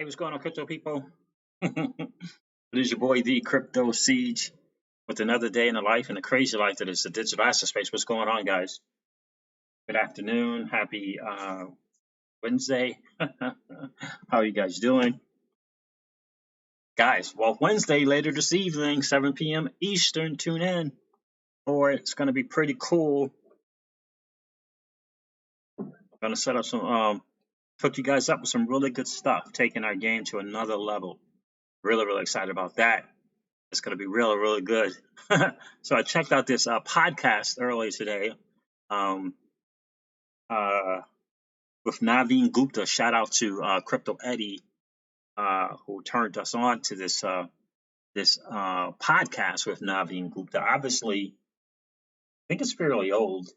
Hey, what's going on, crypto people? It is your boy, the Crypto Siege, with another day in the life and the crazy life that is the digital asset space. What's going on, guys? Good afternoon. Happy Wednesday. How are you guys doing? Guys, well, Wednesday, later this evening, 7 p.m. Eastern, tune in, or it's going to be pretty cool. I'm going to set up some, hook you guys up with some really good stuff, taking our game to another level. Really excited about that. It's going to be really good. So I checked out this podcast earlier today with Naveen Gupta. Shout out to Crypto Eddie who turned us on to this podcast with Naveen Gupta. Obviously, I think it's fairly old.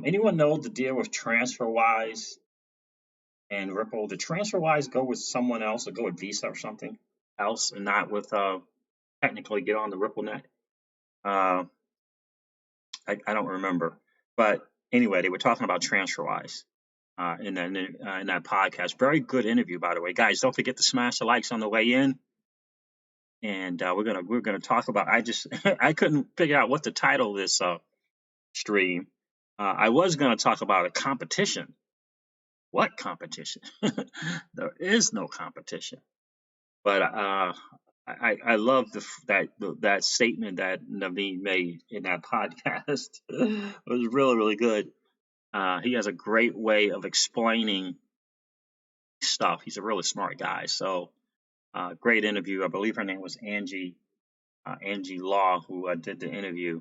Anyone know the deal with TransferWise and Ripple? Did TransferWise go with someone else or go with Visa or something else and not with technically get on the Ripple net? I don't remember. But anyway, they were talking about TransferWise in that podcast. Very good interview, by the way. Guys, don't forget to smash the likes on the way in. And we're gonna talk about. I couldn't figure out what to title this stream. I was gonna talk about a competition. What competition? There is no competition. But I love that statement that Naveen made in that podcast. It was really good. He has a great way of explaining stuff. He's a really smart guy. So great interview. I believe her name was Angie Law, who did the interview.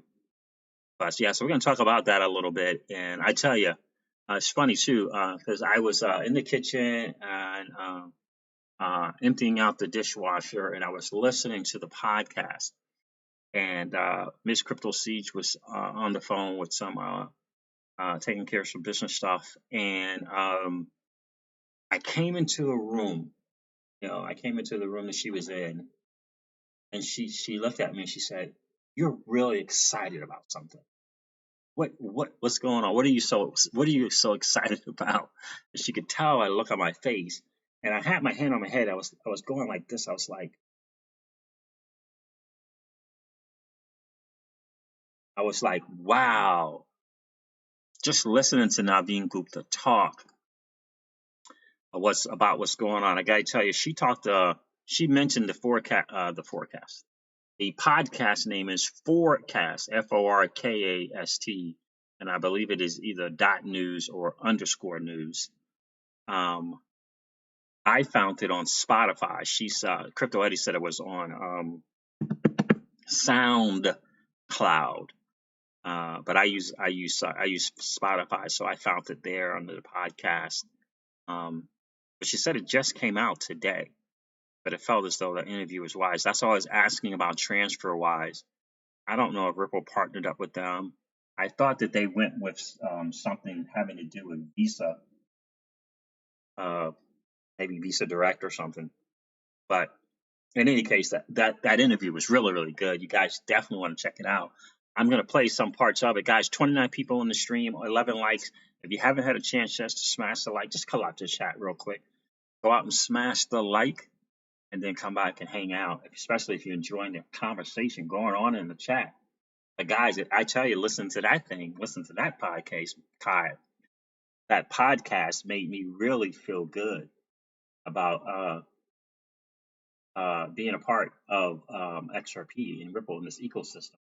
But yeah, so we're going to talk about that a little bit. And I tell you, it's funny too, because I was in the kitchen and emptying out the dishwasher, and I was listening to the podcast. And Miss Crypto Siege was on the phone with some taking care of some business stuff, and I came into a room. I came into the room that she was in, and she looked at me and she said, "You're really excited about something. What's going on? What are you so excited about?" And she could tell I look on my face, and I had my hand on my head. I was going like this. I was like, wow. Just listening to Naveen Gupta talk what's going on. I gotta tell you, she mentioned the forecast. The podcast name is Forecast, Forkast, and I believe it is either .news or _news. I found it on Spotify. Crypto Eddie said it was on SoundCloud. But I use Spotify, so I found it there under the podcast. But she said it just came out today, but it felt as though the interview was wise. That's all I was asking about TransferWise. I don't know if Ripple partnered up with them. I thought that they went with something having to do with Visa, maybe Visa Direct or something. But in any case, that interview was really good. You guys definitely want to check it out. I'm going to play some parts of it. Guys, 29 people in the stream, 11 likes. If you haven't had a chance just to smash the like, just come out to the chat real quick. Go out and smash the like, and then come back and hang out, especially if you're enjoying the conversation going on in the chat. But guys, I tell you, listen to that podcast. That podcast made me really feel good about being a part of XRP and Ripple in this ecosystem.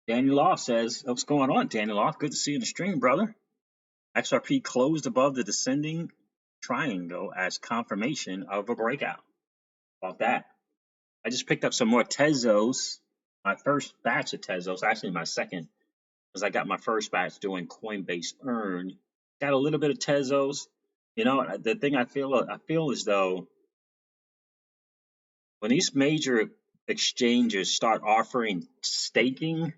Daniel Law says, what's going on, Daniel Law? Good to see you in the stream, brother. XRP closed above the descending triangle as confirmation of a breakout. About that. I just picked up some more Tezos. My first batch of Tezos, actually my second, because I got my first batch doing Coinbase Earn. Got a little bit of Tezos. The thing I feel as though when these major exchanges start offering staking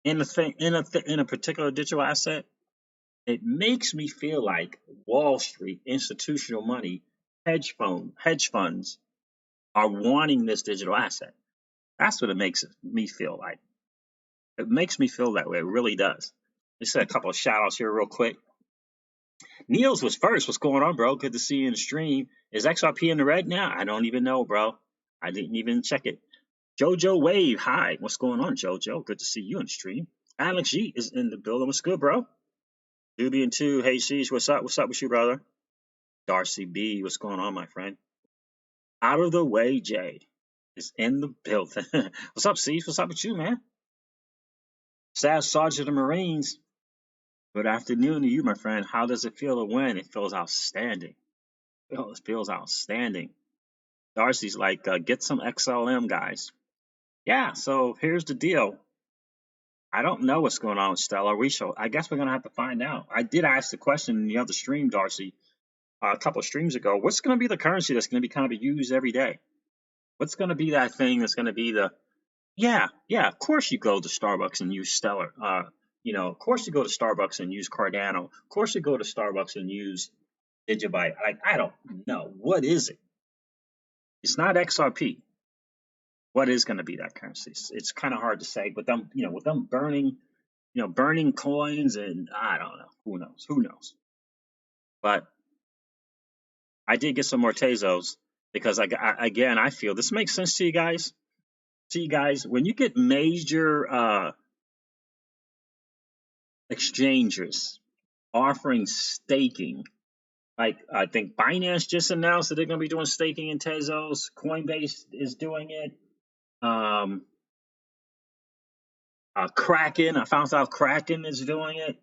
in a particular digital asset, it makes me feel like Wall Street, institutional money, hedge funds are wanting this digital asset. That's what it makes me feel like. It makes me feel that way. It really does. Let's say a couple of shout outs here real quick. Niels was first. What's going on, bro? Good to see you in the stream. Is XRP in the red now? I don't even know, bro. I didn't even check it. Jojo Wave, hi. What's going on, Jojo? Good to see you in the stream. Alex G is in the building. What's good, bro? Doobie and 2, hey, Sheesh, what's up? What's up with you, brother? Darcy B, what's going on, my friend? Out of the way, Jay is in the building. What's up, Cease? What's up with you, man? Staff Sergeant of the Marines. Good afternoon to you, my friend. How does it feel to win? It feels outstanding. It feels outstanding. Darcy's like, get some XLM, guys. Yeah, so here's the deal. I don't know what's going on with Stellar. I guess we're going to have to find out. I did ask the question in the other stream, Darcy, a couple of streams ago. What's going to be the currency that's going to be kind of used every day? What's going to be that thing that's going to be the, yeah, of course you go to Starbucks and use Stellar. Of course you go to Starbucks and use Cardano. Of course you go to Starbucks and use Digibyte. Like, I don't know. What is it? It's not XRP. What is going to be that currency? It's kind of hard to say, but with them burning, burning coins, and I don't know. Who knows? But I did get some more Tezos because I feel this makes sense to you guys. See, guys, when you get major exchangers offering staking, like I think Binance just announced that they're going to be doing staking in Tezos. Coinbase is doing it. Kraken, I found out Kraken is doing it.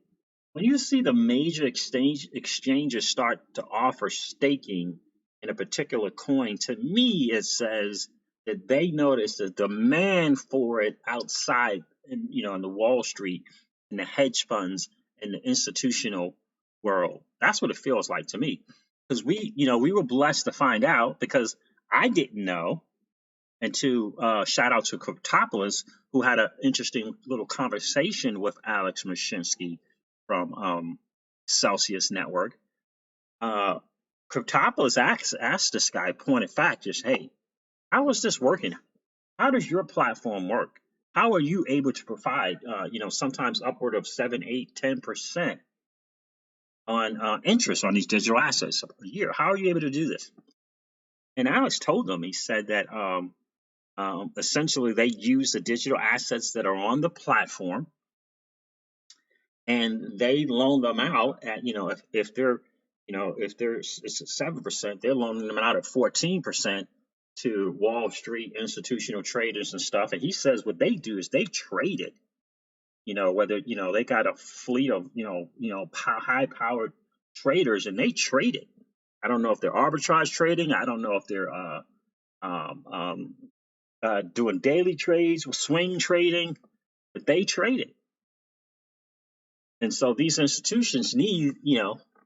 When you see the major exchanges start to offer staking in a particular coin, to me it says that they notice the demand for it outside, in the Wall Street, in the hedge funds, in the institutional world. That's what it feels like to me, because we were blessed to find out, because I didn't know. And to shout out to Cryptopolis, who had an interesting little conversation with Alex Mashinsky from Celsius Network. Cryptopolis asked this guy, pointed fact, just, hey, how is this working? How does your platform work? How are you able to provide, sometimes upward of 7, 8, 10% on interest on these digital assets a year? How are you able to do this? And Alex told them, he said that essentially they use the digital assets that are on the platform, and they loan them out at, if they're, if there's it's 7%, they're loaning them out at 14% to Wall Street institutional traders and stuff. And he says what they do is they trade it. Whether they got a fleet of high powered traders, and they trade it. I don't know if they're arbitrage trading. I don't know if they're doing daily trades, swing trading, but they trade it. And so these institutions need,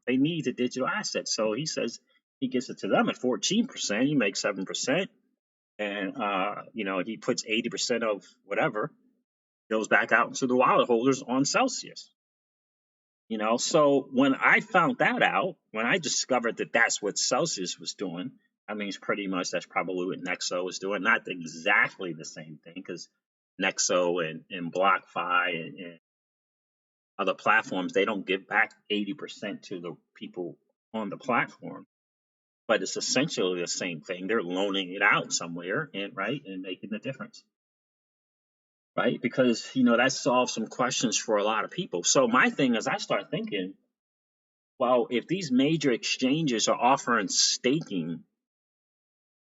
they need the digital assets. So he says he gets it to them at 14%. He makes 7%. And, he puts 80% of whatever goes back out into the wallet holders on Celsius. So when I found that out, when I discovered that that's what Celsius was doing, I mean, it's pretty much that's probably what Nexo was doing. Not exactly the same thing, because Nexo and BlockFi and other platforms, they don't give back 80% to the people on the platform, but it's essentially the same thing. They're loaning it out somewhere, and making the difference, right? Because that solves some questions for a lot of people. So my thing is, I start thinking, well, if these major exchanges are offering staking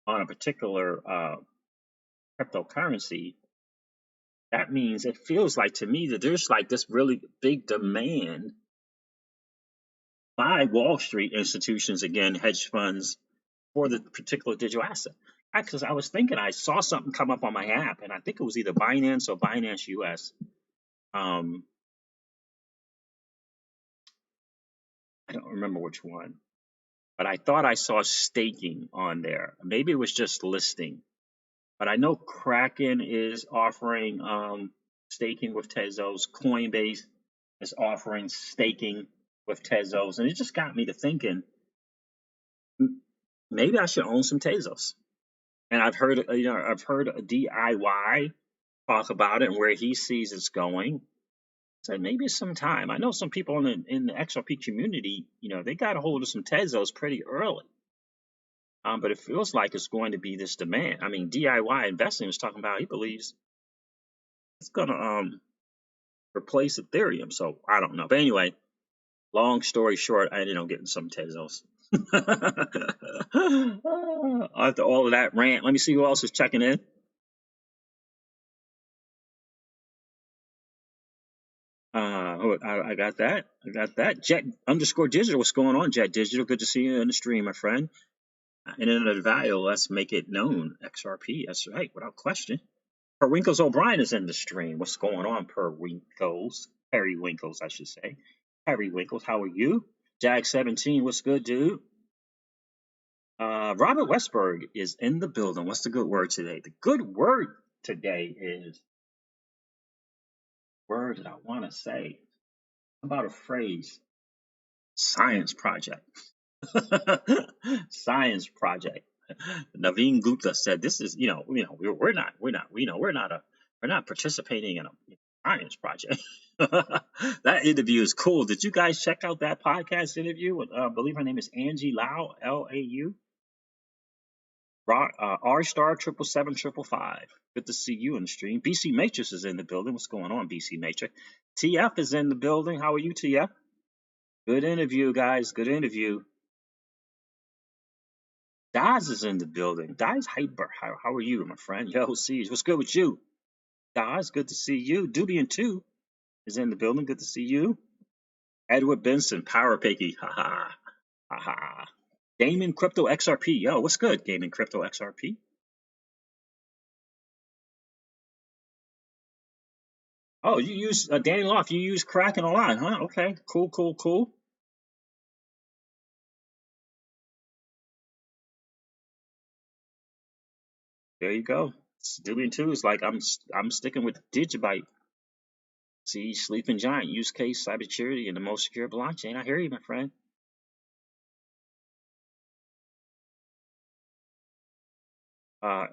on a particular cryptocurrency, that means it feels like to me that there's like this really big demand by Wall Street institutions, again, hedge funds, for the particular digital asset. Because I was thinking, I saw something come up on my app, and I think it was either Binance or Binance US. I don't remember which one, but I thought I saw staking on there. Maybe it was just listing, but I know Kraken is offering staking with Tezos. Coinbase is offering staking with Tezos, and it just got me to thinking, maybe I should own some Tezos. And I've heard a DIY talk about it and where he sees it's going. So maybe it's some time. I know some people in the XRP community, they got a hold of some Tezos pretty early. But it feels like it's going to be this demand. I mean, DIY investing was talking about he believes it's gonna replace Ethereum. So I don't know. But anyway, long story short, I ended up getting some Tezos. After all of that rant, let me see who else is checking in. I got that. I got that. Jet_digital. What's going on, Jet Digital? Good to see you in the stream, my friend. And in the value, let's make it known. XRP. That's right, without question. Periwinkles O'Brien is in the stream. What's going on, Periwinkles? Periwinkles, I should say. Periwinkles, how are you? Jag17, what's good, dude? Robert Westberg is in the building. What's the good word today? The good word today is word that I want to say about a phrase. Science project. Science project. Naveen Gupta said, "This is, we're not participating in a science project." That interview is cool. Did you guys check out that podcast interview with, I believe her name is Angie Lau, Lau, R star 77755. Good to see you in the stream. BC Matrix is in the building. What's going on, BC Matrix? TF is in the building. How are you, TF? Good interview, guys. Good interview. Daz is in the building. Daz Hyper, how are you, my friend? Yo, Siege, what's good with you? Daz, good to see you. Dubian 2 is in the building. Good to see you. Edward Benson, Power Piggy. Haha. Haha. Gaming Crypto XRP. Yo, what's good, Gaming Crypto XRP? Oh, you use Danny Loft. You use Kraken a lot, huh? Okay. Cool, cool, cool. There you go. Dubian 2 is like, I'm sticking with Digibyte. See, Sleeping Giant, use case, cybersecurity, and the most secure blockchain. I hear you, my friend.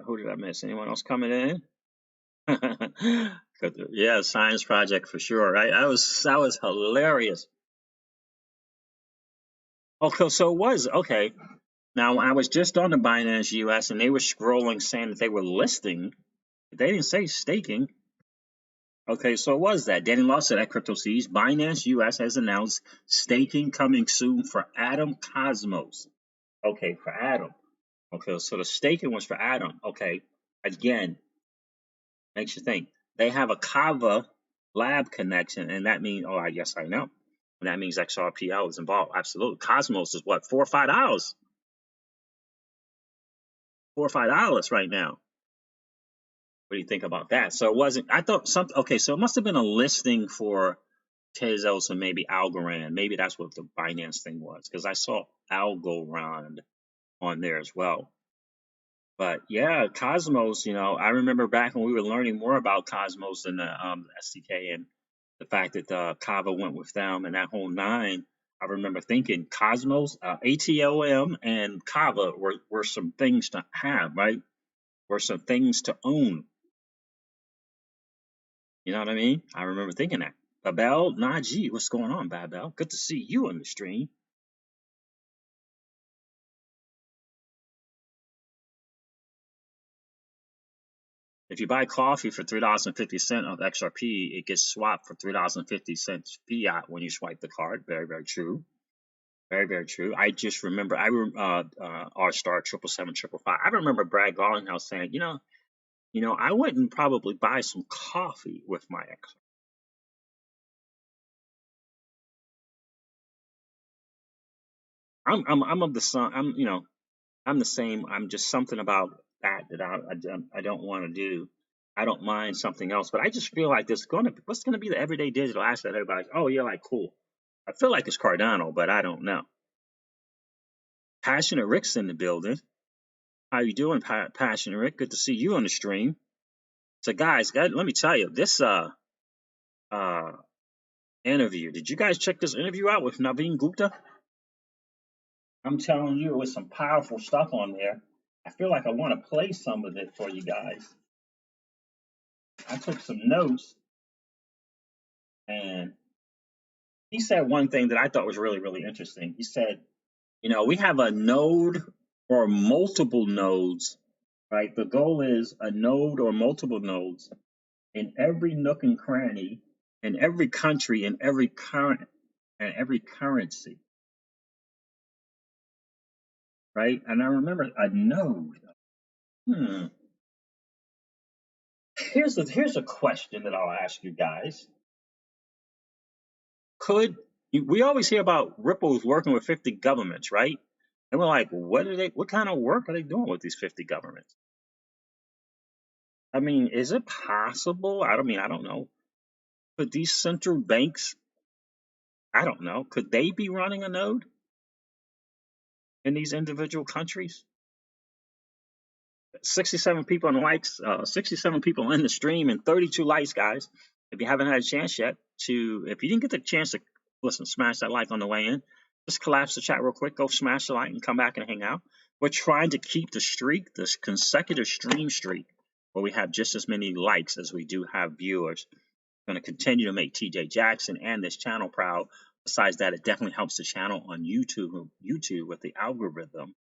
Who did I miss? Anyone else coming in? Yeah, science project for sure. Right? That was hilarious. Okay, so it was okay. Now I was just on the Binance US and they were scrolling saying that they were listing. They didn't say staking. Okay, so it was that. Danny Law said at Crypto Seas, Binance US has announced staking coming soon for Atom Cosmos. Okay, for Atom. Okay, so the staking was for Atom. Okay, again, makes you think. They have a Kava lab connection, and that means, oh, I guess I know. And that means XRPL is involved. Absolutely. Cosmos is what, $4 or $5? $4 or $5 right now. What do you think about that? So it wasn't, I thought something, okay, so it must have been a listing for Tezos and maybe Algorand. Maybe that's what the Binance thing was, because I saw Algorand on there as well. But yeah, Cosmos, I remember back when we were learning more about Cosmos and the SDK and the fact that Kava went with them and that whole nine. I remember thinking Cosmos, ATOM, and Kava were some things to have, right? Were some things to own. You know what I mean? I remember thinking that. Babel Najee, what's going on, Babel? Good to see you on the stream. If you buy coffee for $3.50 of XRP, it gets swapped for $3.50 fiat when you swipe the card. Very, very true. Very, very true. I just remember, R star 77755. I remember Brad Garlinghouse saying, I wouldn't probably buy some coffee with my XRP. I'm of the son. I'm the same. I'm just something about that I don't want to do. I don't mind something else, but I just feel like what's gonna be the everyday digital asset? Everybody's, oh yeah, like cool. I feel like it's Cardano, but I don't know. Passionate Rick's in the building. How you doing, Passionate Rick? Good to see you on the stream. So guys, let me tell you, this interview. Did you guys check this interview out with Naveen Gupta? I'm telling you, it was some powerful stuff on there. I feel like I want to play some of it for you guys. I took some notes. And he said one thing that I thought was really, really interesting. He said, we have a node or multiple nodes, right? The goal is a node or multiple nodes in every nook and cranny, in every country, in every current, and every currency, right? And I remember a node. Hmm. Here's a question that I'll ask you guys. We always hear about Ripple's working with 50 governments, right? And we're like, what kind of work are they doing with these 50 governments? I mean, is it possible? I don't know. Could these central banks, I don't know, could they be running a node in these individual countries? 67 people in likes, 67 people in the stream, and 32 likes, guys. If you haven't had a chance yet if you didn't get the chance to listen, smash that like on the way in. Just collapse the chat real quick. Go smash the like and come back and hang out. We're trying to keep the streak, this consecutive stream streak, where we have just as many likes as we do have viewers. Going to continue to make TJ Jackson and this channel proud. Besides that, it definitely helps the channel on YouTube with the algorithm.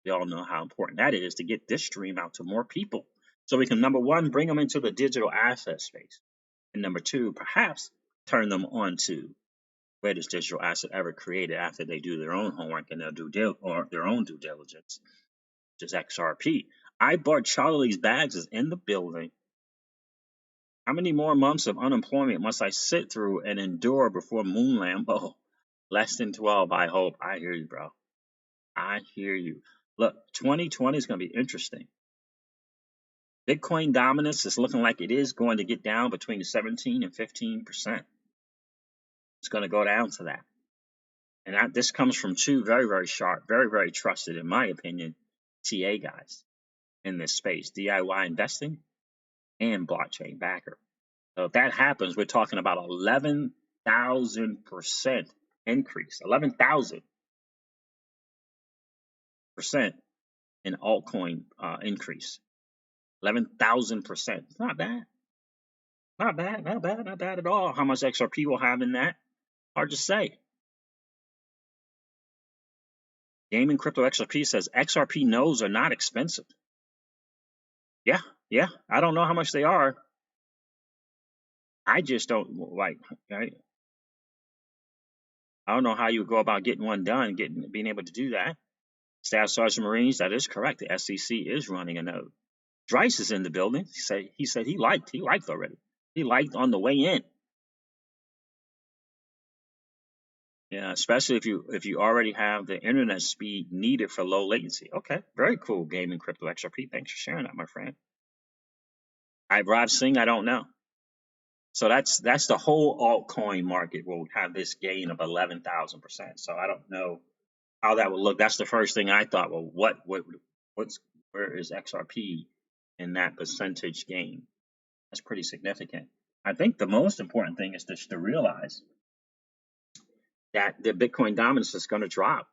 We all know how important that is to get this stream out to more people. So we can, number one, bring them into the digital asset space. And number two, perhaps turn them on to greatest digital asset ever created after they do their own homework and their own due diligence, which is XRP. I bought Charlie's Bags is in the building. How many more months of unemployment must I sit through and endure before Moon Lambo? Less than 12, I hope. I hear you, bro. I hear you. Look, 2020 is going to be interesting. Bitcoin dominance is looking like it is going to get down between 17 and 15%. It's going to go down to that. And this comes from two very, very sharp, very, very trusted, in my opinion, TA guys in this space, DIY investing and blockchain backer. So if that happens, we're talking about 11,000% increase, 11,000% in altcoin increase. 11,000%. It's not bad. Not bad, not bad, not bad at all. How much XRP will have in that? Hard to say. Gaming Crypto XRP says XRP nodes are not expensive. Yeah. I don't know how much they are. I just don't like. Right? I don't know how you would go about getting one done, being able to do that. Staff Sergeant Marines, that is correct. The SEC is running a node. Dryce is in the building. He said he liked already. He liked on the way in. Yeah, especially if you already have the internet speed needed for low latency. Okay, very cool. Gaming Crypto XRP. Thanks for sharing that, my friend. Rob Singh, I don't know. So that's the whole altcoin market will have this gain of 11,000%. So I don't know how that would look. That's the first thing I thought. Well, where is XRP in that percentage gain? That's pretty significant. I think the most important thing is just to realize that the Bitcoin dominance is going to drop.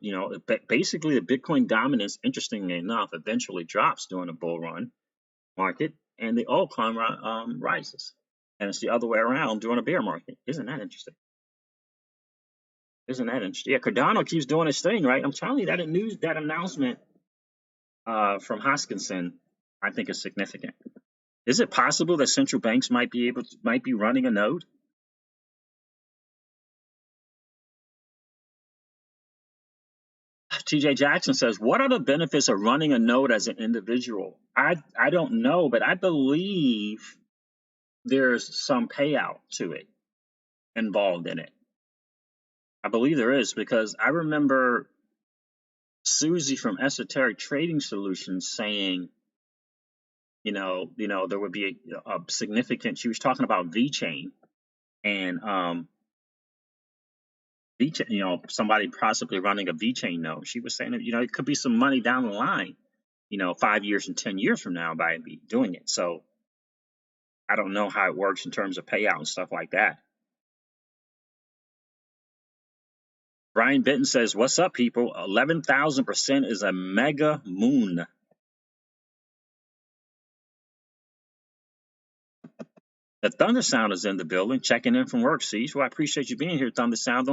Basically, the Bitcoin dominance, interestingly enough, eventually drops during a bull run market, and the altcoin rises. And it's the other way around during a bear market. Isn't that interesting? Yeah, Cardano keeps doing his thing, right? I'm telling you, that announcement from Hoskinson, I think, is significant. Is it possible that central banks might be running a node? TJ Jackson says, what are the benefits of running a node as an individual? I don't know, but I believe there's some payout to it involved in it. I believe there is, because I remember Susie from Esoteric Trading Solutions saying, there would be a significant, she was talking about VeChain and VeChain, somebody possibly running a VeChain node. She was saying that, it could be some money down the line, 5 years and 10 years from now by doing it. So I don't know how it works in terms of payout and stuff like that. Brian Benton says, what's up, people? 11,000% is a mega moon. The Thunder Sound is in the building, checking in from work. See, well, I appreciate you being here, Thunder Sound.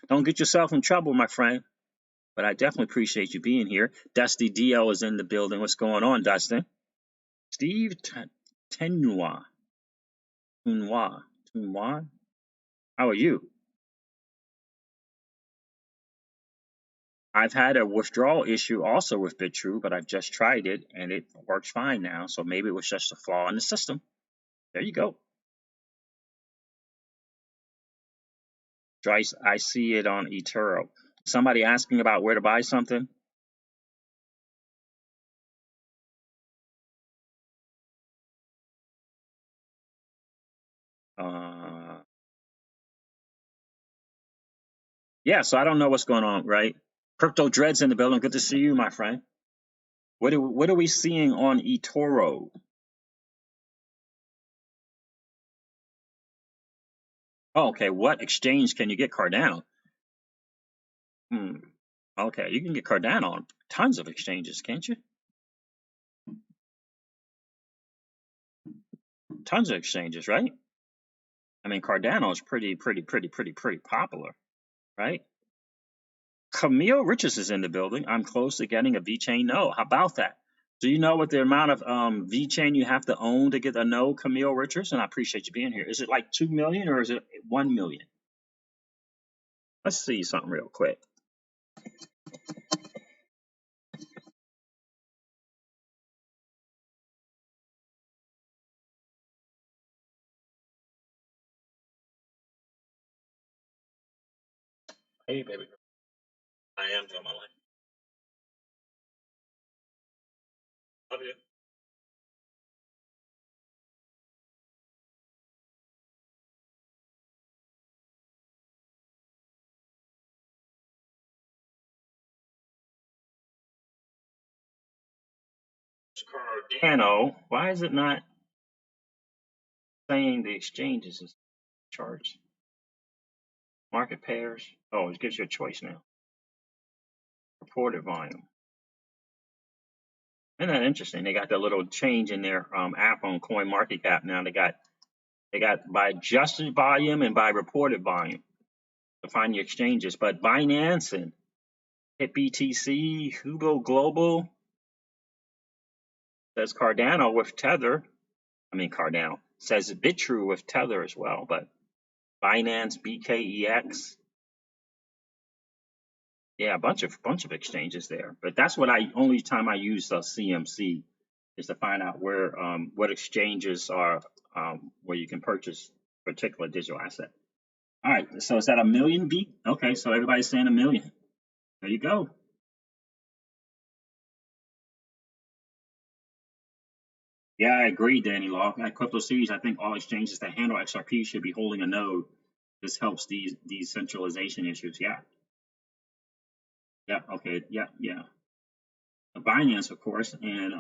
Don't get yourself in trouble, my friend. But I definitely appreciate you being here. Dusty DL is in the building. What's going on, Dustin? Steve Tenua. Tunwa. How are you? I've had a withdrawal issue also with BitTrue, but I've just tried it and it works fine now. So maybe it was just a flaw in the system. There you go. I see it on eToro. Somebody asking about where to buy something. Yeah, so I don't know what's going on, right? Crypto Dread's in the building. Good to see you, my friend. What are we seeing on eToro? Oh, okay, what exchange can you get Cardano? Okay, you can get Cardano on tons of exchanges, can't you? Tons of exchanges, right? I mean, Cardano is pretty popular, right? Camille Richards is in the building. I'm close to getting a VeChain node. How about that? Do you know what the amount of VeChain you have to own to get a node, Camille Richards? And I appreciate you being here. Is it like 2 million or is it 1 million? Let's see something real quick. Hey, baby. I am doing my life. Love you. Cardano. Why is it not saying the exchanges is charged? Market pairs. Oh, it gives you a choice now. Reported volume. Isn't that interesting? They got that little change in their app on CoinMarketCap now. They got by adjusted volume and by reported volume to find the exchanges. But Binance and HitBTC, Hugo Global says Cardano with Tether. I mean Cardano says BitTrue with Tether as well. But Binance, BKEX, yeah, a bunch of exchanges there. But that's what only time I use CMC is to find out where what exchanges are where you can purchase particular digital asset. All right, so is that a million beat? Okay, so everybody's saying a million. There you go. Yeah, I agree, Danny Law. At Crypto Series, I think all exchanges that handle XRP should be holding a node. This helps these decentralization issues. Yeah. Yeah. Okay. Yeah. Yeah. Binance, of course, and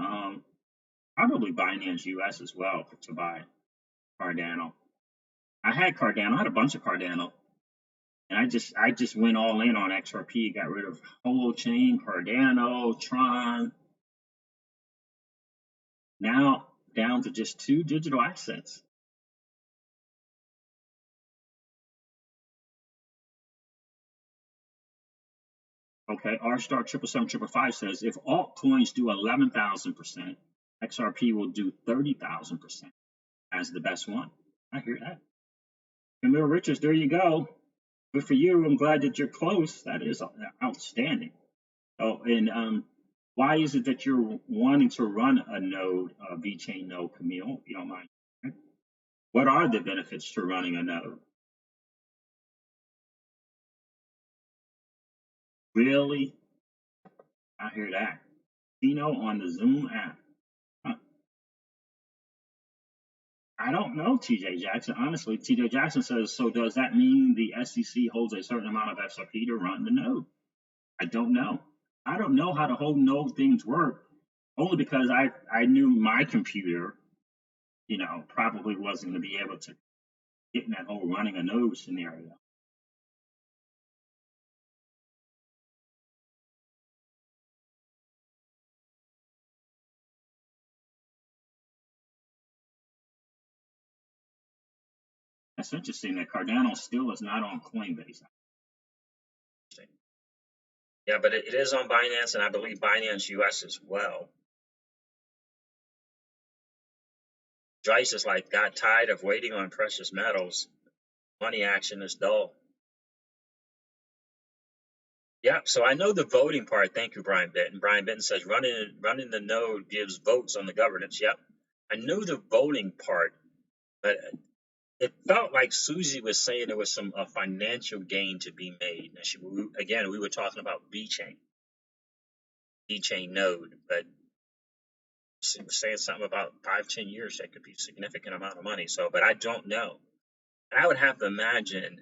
probably Binance US as well to buy Cardano. I had Cardano. I had a bunch of Cardano, and I just went all in on XRP. Got rid of Holochain, Cardano, Tron. Now down to just 2 digital assets. Okay, R star 77755 says if altcoins do 11,000%, XRP will do 30,000% as the best one. I hear that. Camille Richards, there you go. Good for you. I'm glad that you're close. That is outstanding. Oh, and why is it that you're wanting to run a node, a VeChain node, Camille, if you don't mind? What are the benefits to running a node? Really? I hear that. Tino on the Zoom app. Huh. I don't know, TJ Jackson. Honestly, TJ Jackson says, so does that mean the SEC holds a certain amount of XRP to run the node? I don't know. I don't know how the whole node things work, only because I knew my computer, probably wasn't going to be able to get in that whole running a node scenario. That's interesting that Cardano still is not on Coinbase. Yeah, but it is on Binance, and I believe Binance US as well. Dries is like, got tired of waiting on precious metals. Money action is dull. Yeah, so I know the voting part. Thank you, Brian Benton. Brian Benton says running the node gives votes on the governance. Yep, I knew the voting part, but it felt like Susie was saying there was some financial gain to be made. And again, we were talking about B chain node, but she was saying something about 5-10 years that could be a significant amount of money. So, but I don't know. I would have to imagine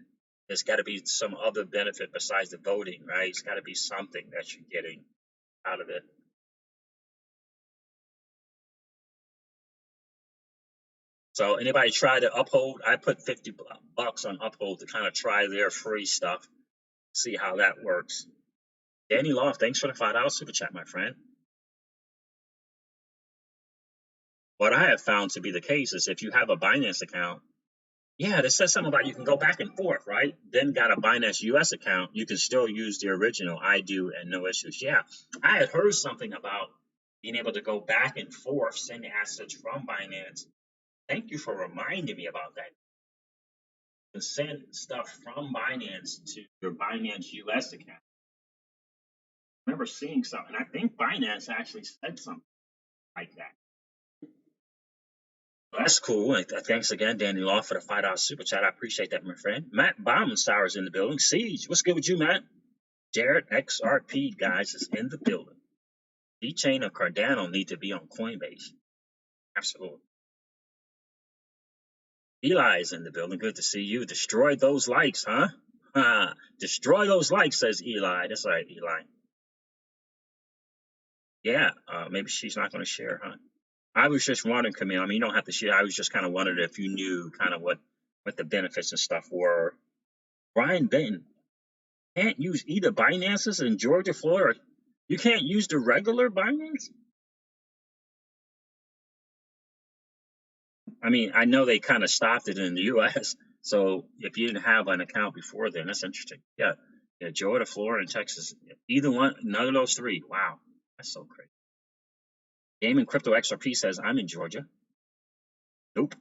there's got to be some other benefit besides the voting, right? It's got to be something that you're getting out of it. So anybody try to Uphold? I put $50 on Uphold to kind of try their free stuff, see how that works. Danny Loft, thanks for the $5 super chat, my friend. What I have found to be the case is if you have a Binance account, yeah, this says something about you can go back and forth, right? Then got a Binance US account, you can still use the original I do and no issues. Yeah, I had heard something about being able to go back and forth, send assets from Binance. Thank you for reminding me about that. You can send stuff from Binance to your Binance US account. I remember seeing something. I think Binance actually said something like that. That's cool. Thanks again, Danny Law, for the $5 super chat. I appreciate that, my friend. Matt Baumensauer is in the building. Siege, what's good with you, Matt? Jared XRP, guys, is in the building. D-Chain or Cardano need to be on Coinbase. Absolutely. Eli is in the building. Good to see you. Destroy those likes, huh? Destroy those likes, says Eli. That's right, Eli. Yeah, maybe she's not going to share, huh? I was just wondering, Camille. I mean, you don't have to share. I was just kind of wondering if you knew kind of what the benefits and stuff were. Brian Benton, can't use either Binances in Georgia, Florida. You can't use the regular Binance? I mean, I know they kind of stopped it in the U.S., so if you didn't have an account before then, that's interesting. Yeah, Georgia, Florida, and Texas. Either one, none of those three. Wow, that's so crazy. Gaming Crypto XRP says, I'm in Georgia. Nope.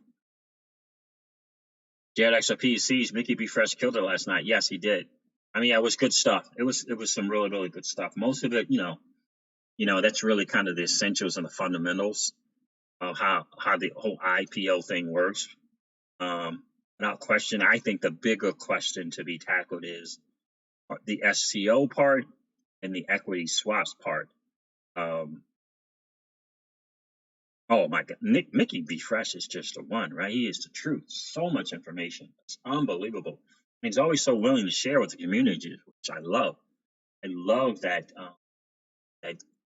Jared XRP sees Mickey B. Fresh killed it last night. Yes, he did. I mean, it was good stuff. It was some really, really good stuff. Most of it, that's really kind of the essentials and the fundamentals of how the whole IPO thing works. Without question, I think the bigger question to be tackled is the SCO part and the equity swaps part. Oh my God, Mickey B. Fresh is just the one, right? He is the truth. So much information. It's unbelievable. And he's always so willing to share with the community, which I love. I love that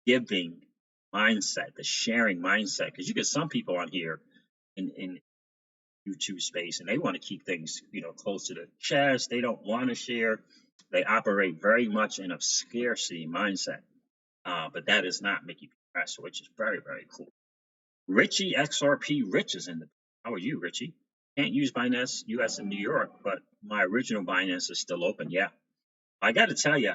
giving mindset, the sharing mindset, because you get some people on here in YouTube space and they want to keep things, close to the chest. They don't want to share. They operate very much in a scarcity mindset. But that is not Mickey B. Fresh, which is very, very cool. Richie XRP Rich is in the. How are you, Richie? Can't use Binance US in New York, but my original Binance is still open. Yeah, I got to tell you,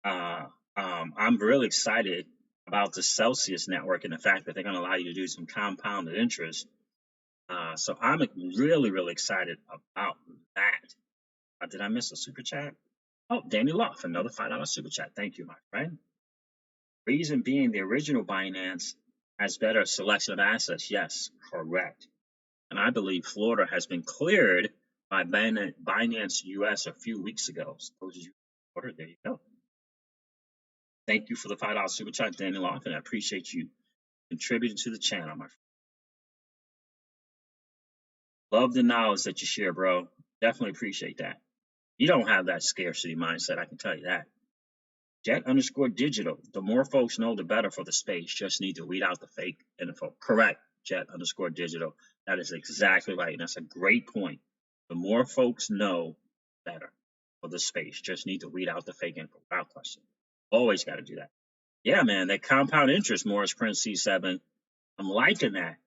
I'm really excited about the Celsius network and the fact that they're going to allow you to do some compounded interest. So I'm really, really excited about that. Did I miss a super chat? Oh, Danny Loff, another $5 super chat. Thank you, my friend. Reason being, the original Binance has better selection of assets. Yes, correct. And I believe Florida has been cleared by Binance US a few weeks ago. So those of you ordered, there you go. Thank you for the $5 super chat, Danny Loft, and I appreciate you contributing to the channel, my friend. Love the knowledge that you share, bro. Definitely appreciate that. You don't have that scarcity mindset, I can tell you that. Jet_digital. The more folks know, the better for the space. Just need to weed out the fake info. Correct, Jet_digital. That is exactly right. And that's a great point. The more folks know, better for the space. Just need to weed out the fake info without question. Always got to do that. Yeah, man, that compound interest, Morris Prince C7. I'm liking that.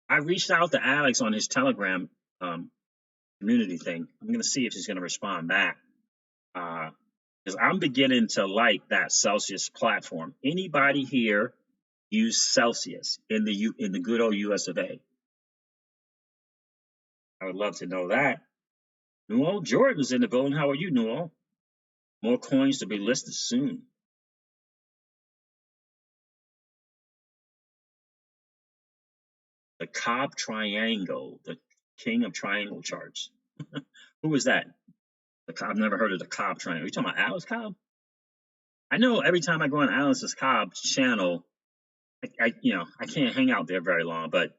I reached out to Alex on his Telegram community thing. I'm going to see if he's going to respond back. Because I'm beginning to like that Celsius platform. Anybody here use Celsius in the good old US of A? I would love to know that. Newell Jordan's in the building. How are you, Newell? More coins to be listed soon. The Cobb Triangle, the king of triangle charts. Who is that? I've never heard of the Cobb Triangle. Are you talking about Alice Cobb? I know every time I go on Alice's Cobb's channel, I can't hang out there very long, but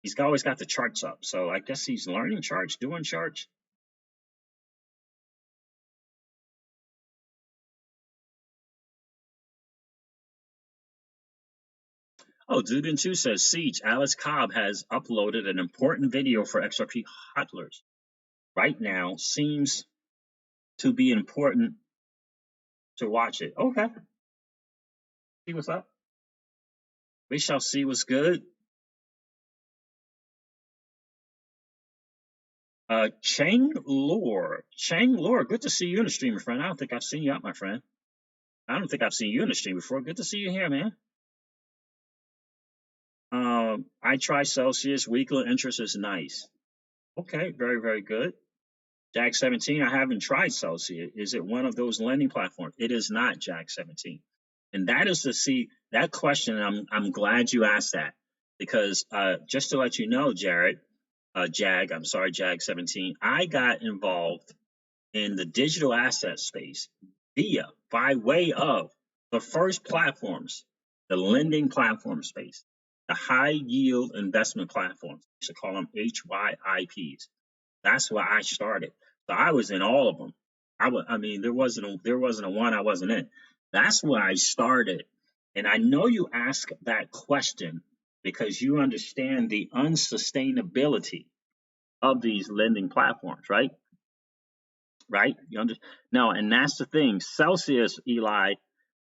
he's always got the charts up. So I guess he's learning charts, doing charts. Oh, Dubin2 says, Siege, Alice Cobb has uploaded an important video for XRP hodlers. Right now seems to be important to watch it. Okay. See what's up. We shall see what's good. Chang Lore, good to see you in the stream, my friend. I don't think I've seen you out, my friend. I don't think I've seen you in the stream before. Good to see you here, man. I try Celsius. Weekly interest is nice. Okay, very, very good. Jack 17, I haven't tried Celsius. Is it one of those lending platforms? It is not, Jack 17. And that is that question. I'm glad you asked that, because just to let you know, Jag 17, I got involved in the digital asset space by way of the first platforms, the lending platform space, the high yield investment platforms. We should call them HYIPs. That's where I started. So I was in all of them. There wasn't a one I wasn't in. That's where I started. And I know you ask that question because you understand the unsustainability of these lending platforms, right? Right? No, and that's the thing. Celsius, Eli,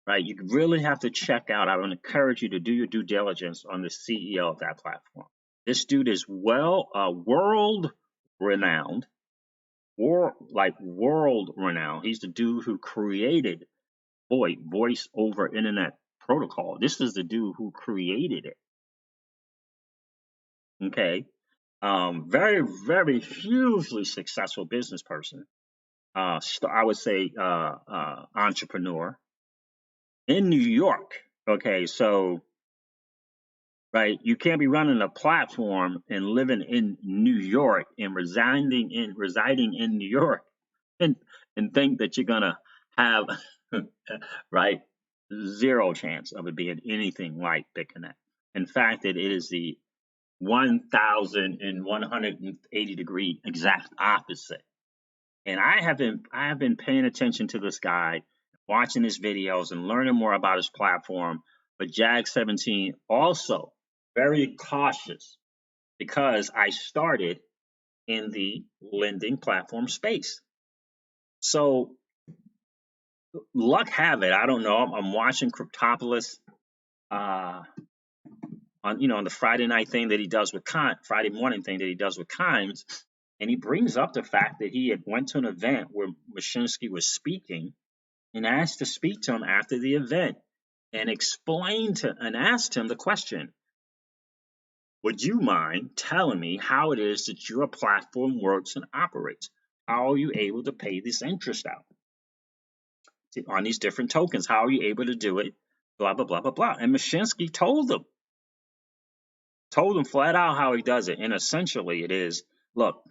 right? You really have to check out. I would encourage you to do your due diligence on the CEO of that platform. This dude is world renowned. World renowned. He's the dude who created voice over internet protocol. This is the dude who created it. Okay. Very, very hugely successful business person. I would say entrepreneur in New York. Okay, so right, you can't be running a platform and living in New York and residing in New York and think that you're gonna have right, zero chance of it being anything like BitConnect. In fact, it is the 1,180 exact opposite. And I have been paying attention to this guy, watching his videos and learning more about his platform. But Jag 17 also very cautious, because I started in the lending platform space. So luck have it, I don't know. I'm watching Cryptopolis on the Friday night thing that he does with Friday morning thing that he does with Kimes. And he brings up the fact that he had went to an event where Mashinsky was speaking and asked to speak to him after the event and asked him the question, would you mind telling me how it is that your platform works and operates? How are you able to pay this interest out on these different tokens? How are you able to do it? Blah, blah, blah, blah, blah. And Mashinsky told him flat out how he does it. And essentially it is, look,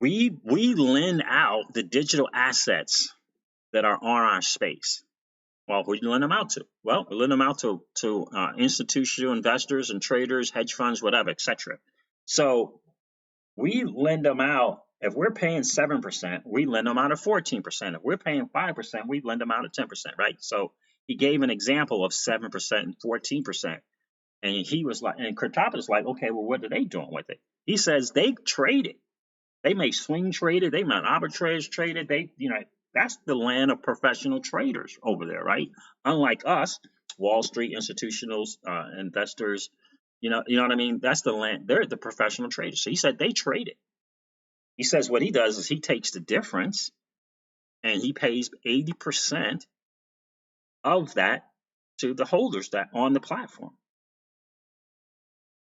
we lend out the digital assets that are on our space. Well, who do you lend them out to? Well, we lend them out to institutional investors and traders, hedge funds, whatever, etc. So we lend them out. If we're paying 7%, we lend them out at 14%. If we're paying 5%, we lend them out at 10%, right? So he gave an example of 7% and 14%. And he was like, and Cryptopolis was like, okay, well, what are they doing with it? He says they trade it. They may swing trade it. They may arbitrage trade it. That's the land of professional traders over there, right? Unlike us, Wall Street institutionals, investors, You know what I mean? That's the land. They're the professional traders. So he said they trade it. He says what he does is he takes the difference and he pays 80% of that to the holders that on the platform.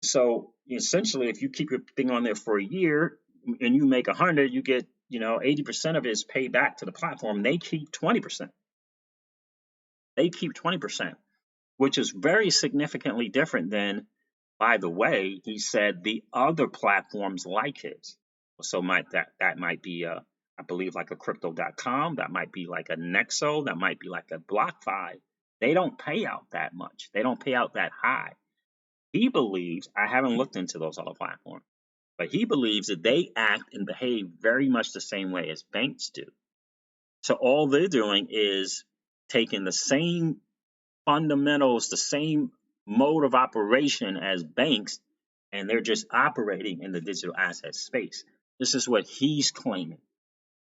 So essentially, if you keep your thing on there for a year and you make 100, you get 80% of it is paid back to the platform. They keep 20%. They keep 20%, which is very significantly different than, by the way, he said the other platforms like his. So that might be I believe like a crypto.com, that might be like a Nexo, that might be like a BlockFi. They don't pay out that much. They don't pay out that high. He believes, I haven't looked into those other platforms, but he believes that they act and behave very much the same way as banks do. So all they're doing is taking the same fundamentals, the same mode of operation as banks, and they're just operating in the digital asset space. This is what he's claiming.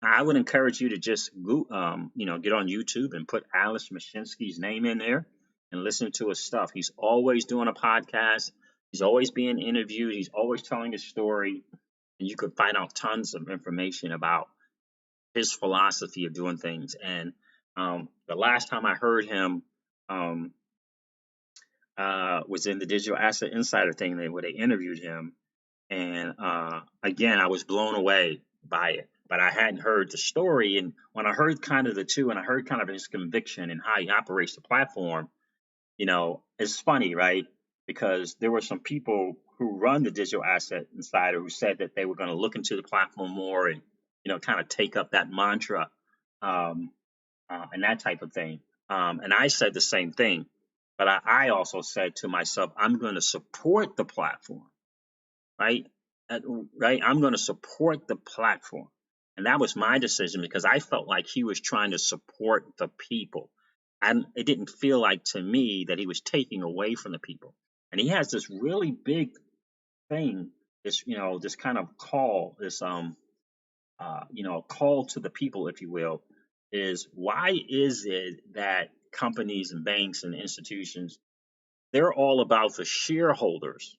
I would encourage you to just get on YouTube and put Alex Mashinsky's name in there and listen to his stuff. He's always doing a podcast. He's always being interviewed. He's always telling his story, and you could find out tons of information about his philosophy of doing things. And the last time I heard him was in the Digital Asset Insider thing where they interviewed him, and again, I was blown away by it. But I hadn't heard the story, and when I heard kind of the two, and I heard kind of his conviction and how he operates the platform, it's funny, right? Because there were some people who run the Digital Asset Insider who said that they were going to look into the platform more and kind of take up that mantra and that type of thing. And I said the same thing, but I also said to myself, I'm going to support the platform, right? Right? I'm going to support the platform. And that was my decision because I felt like he was trying to support the people. And it didn't feel like to me that he was taking away from the people. And he has this really big thing, this kind of call, this call to the people, if you will, is why is it that companies and banks and institutions, they're all about the shareholders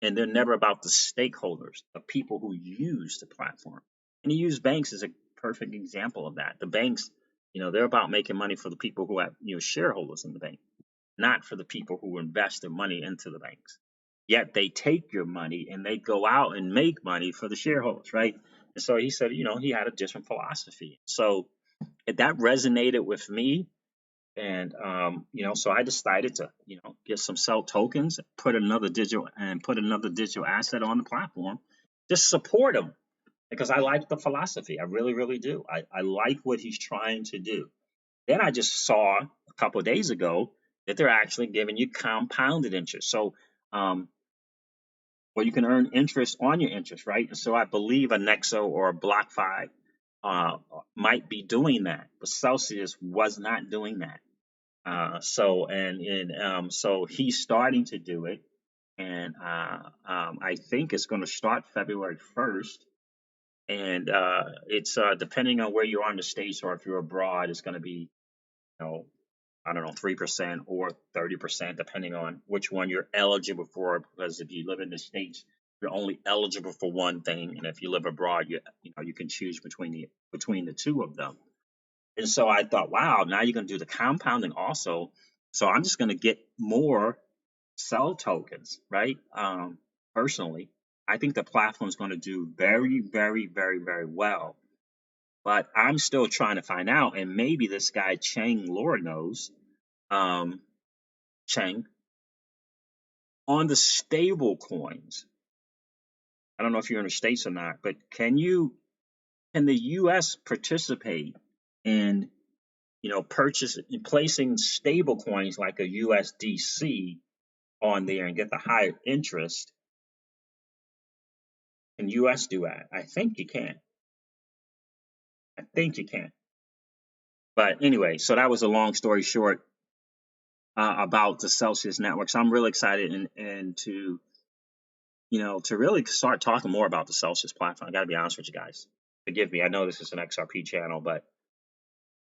and they're never about the stakeholders, the people who use the platform. And he used banks as a perfect example of that. The banks, they're about making money for the people who have shareholders in the bank, not for the people who invest their money into the banks. Yet they take your money and they go out and make money for the shareholders, right? And so he said, he had a different philosophy. So that resonated with me. And, so I decided to, get some sell tokens, put another digital asset on the platform, just support him because I like the philosophy. I really, really do. I like what he's trying to do. Then I just saw a couple of days ago that they're actually giving you compounded interest. So, you can earn interest on your interest, right? And so I believe a Nexo or a BlockFi might be doing that, but Celsius was not doing that. So he's starting to do it, and I think it's going to start February 1st. And it's depending on where you are in the States or if you're abroad, it's going to be, I don't know, 3% or 30%, depending on which one you're eligible for. Because if you live in the States, you're only eligible for one thing, and if you live abroad, you can choose between the two of them. And so I thought, wow, now you're going to do the compounding also. So I'm just going to get more sell tokens, right? Personally, I think the platform is going to do very, very, very, very well. But I'm still trying to find out, and maybe this guy Cheng, Lord knows, Cheng, on the stable coins. I don't know if you're in the States or not, but can the U.S. participate in placing stable coins like a USDC on there and get the higher interest? Can US do that? I think you can. But anyway, so that was a long story short about the Celsius network. So I'm really excited and to really start talking more about the Celsius platform. I got to be honest with you guys. Forgive me. I know this is an XRP channel, but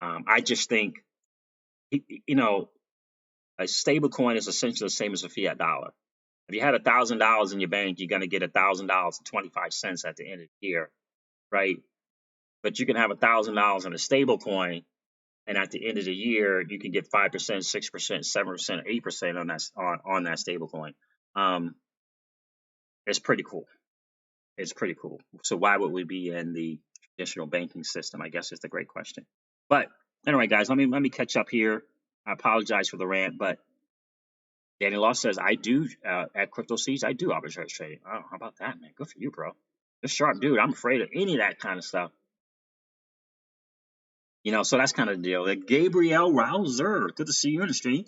I just think, a stable coin is essentially the same as a fiat dollar. If you had $1,000 in your bank, you're going to get $1,000.25 at the end of the year, right? But you can have $1,000 in a stable coin, and at the end of the year, you can get 5%, 6%, 7%, 8% on that stable coin. It's pretty cool. It's pretty cool. So why would we be in the traditional banking system? I guess is the great question. But anyway, guys, let me catch up here. I apologize for the rant, but Danny Law says I do at Crypto Seeds. I do arbitrage trading. Oh, how about that, man? Good for you, bro. You're a sharp dude. I'm afraid of any of that kind of stuff. You know, so that's kind of the deal. Gabriel Rouser, good to see you in the stream.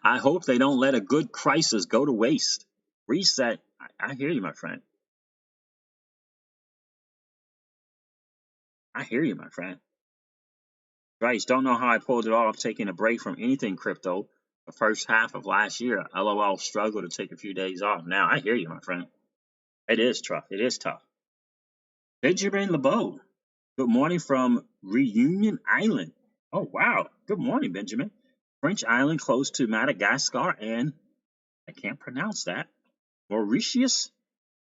I hope they don't let a good crisis go to waste. Reset. I hear you, my friend. I hear you, my friend. Right, don't know how I pulled it off taking a break from anything crypto the first half of last year. LOL, struggle to take a few days off. Now, I hear you, my friend. It is tough. It is tough. Benjamin LeBeau, good morning from Reunion Island. Oh, wow. Good morning, Benjamin. French island close to Madagascar and, I can't pronounce that, Mauritius?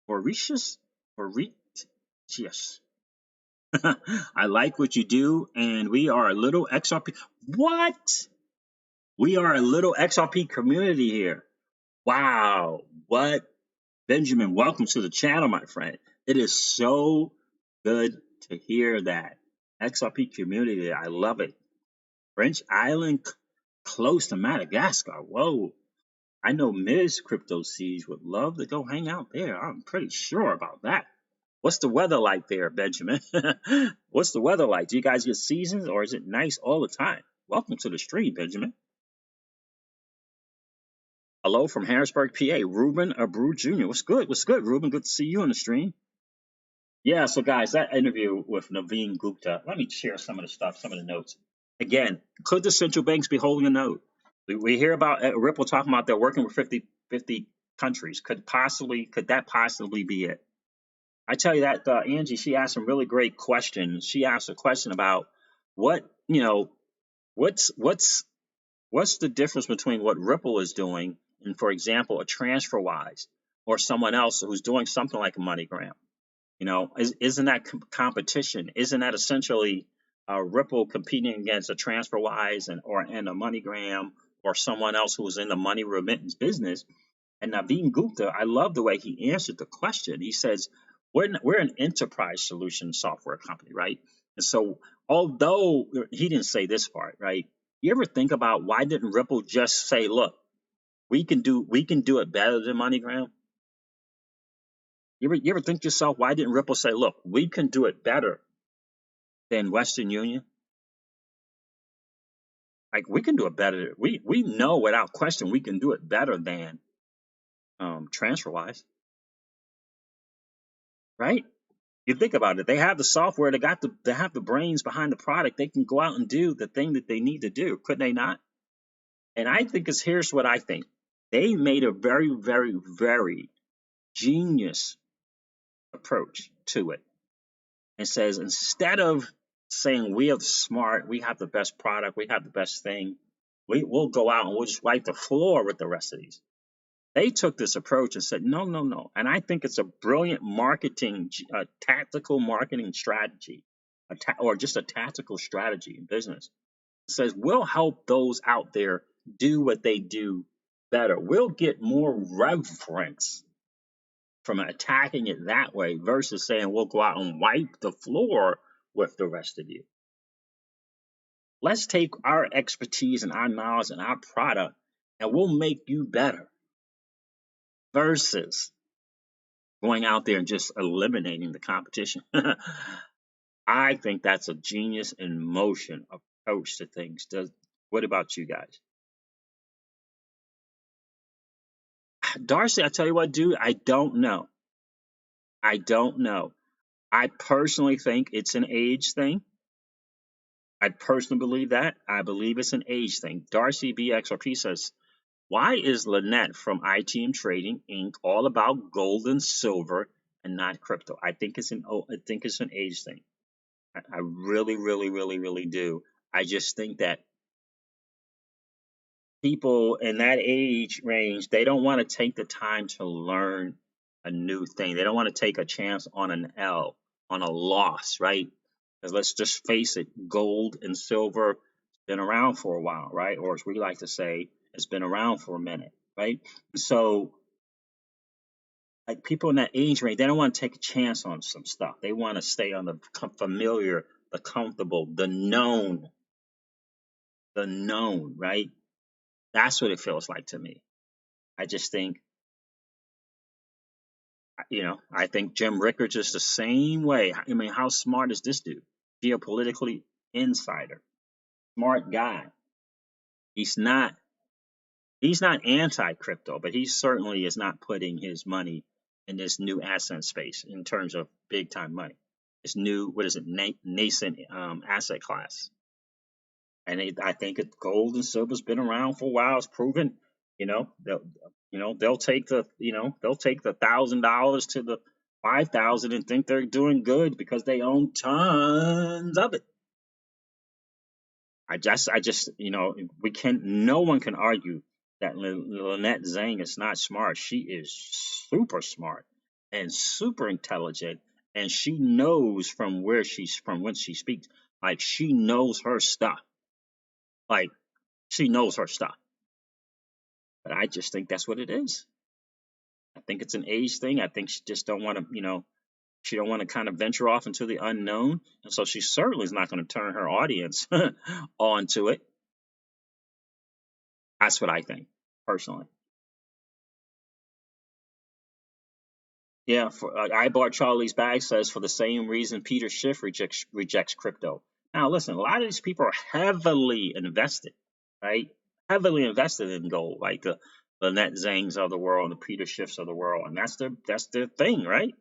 Mauritius? Mauritius. I like what you do, and we are a little XRP. What? We are a little XRP community here. Wow. What? Benjamin, welcome to the channel, my friend. It is so good to hear that. XRP community, I love it. French island close to Madagascar. Whoa. I know Ms. Crypto Seeds would love to go hang out there. I'm pretty sure about that. What's the weather like there, Benjamin? What's the weather like? Do you guys get seasons or is it nice all the time? Welcome to the stream, Benjamin. Hello from Harrisburg, PA. Ruben Abreu Jr. What's good? What's good, Ruben? Good to see you on the stream. Yeah, so guys, that interview with Naveen Gupta, let me share some of the stuff, some of the notes. Again, could the central banks be holding a note? We hear about Ripple talking about they're working with 50 countries. Could that possibly be it? I tell you that Angie, she asked some really great questions. She asked a question about what's the difference between what Ripple is doing and, for example, a TransferWise or someone else who's doing something like a MoneyGram? You know, isn't that competition? Isn't that essentially Ripple competing against a TransferWise and a MoneyGram or someone else who's in the money remittance business? And Naveen Gupta, I love the way he answered the question. He says, we're an enterprise solution software company, right? And so, although he didn't say this part, right? You ever think about why didn't Ripple just say, look, we can do it better than MoneyGram? You ever think to yourself, why didn't Ripple say, look, we can do it better than Western Union? Like, we can do it better. We know without question we can do it better than TransferWise, right? You think about it. They have the software. They have the brains behind the product. They can go out and do the thing that they need to do. Could they not? And I think here's what I think. They made a very, very, very genius approach to it. And says, instead of saying we are smart, we have the best product, we have the best thing, we'll go out and we'll just wipe the floor with the rest of these. They took this approach and said, no, no, no. And I think it's a brilliant tactical marketing strategy, or just a tactical strategy in business. It says, we'll help those out there do what they do better. We'll get more reverence from attacking it that way versus saying we'll go out and wipe the floor with the rest of you. Let's take our expertise and our knowledge and our product and we'll make you better versus going out there and just eliminating the competition. I think that's a genius in motion approach to things. What about you guys? Darcy, I tell you what, dude, I don't know. I don't know. I personally think it's an age thing. I personally believe that. I believe it's an age thing. Darcy BXRP says, why is Lynette from ITM Trading Inc. all about gold and silver and not crypto? I think it's an age thing. I really, really, really, really do. I just think that people in that age range, they don't want to take the time to learn a new thing. They don't want to take a chance on an L, on a loss, right? Because let's just face it, gold and silver has been around for a while, right? Or as we like to say, it's been around for a minute, right? So, like people in that age range, they don't want to take a chance on some stuff. They want to stay on the familiar, the comfortable, the known, right? That's what it feels like to me. I just think, I think Jim Rickards is the same way. I mean, how smart is this dude? Geopolitically insider, smart guy. He's not he's not anti crypto, but he certainly is not putting his money in this new asset space in terms of big time money. This new, what is it, nascent asset class. And I think gold and silver's been around for a while. It's proven, you know, they'll, they'll take the $1,000 to the 5,000 and think they're doing good because they own tons of it. I just, no one can argue that Lynette Zhang is not smart. She is super smart and super intelligent, and she knows from when she speaks. Like she knows her stuff. Like she knows her stuff. But I just think that's what it is. I think it's an age thing. I think she just don't want to, she don't want to kind of venture off into the unknown, and so she certainly is not going to turn her audience onto it. That's what I think, personally. Yeah, I bought Charlie's bag says for the same reason Peter Schiff rejects crypto. Now, listen, a lot of these people are heavily invested, right? Heavily invested in gold, like the Lynette Zangs of the world and the Peter Schiffs of the world, and that's their thing, right?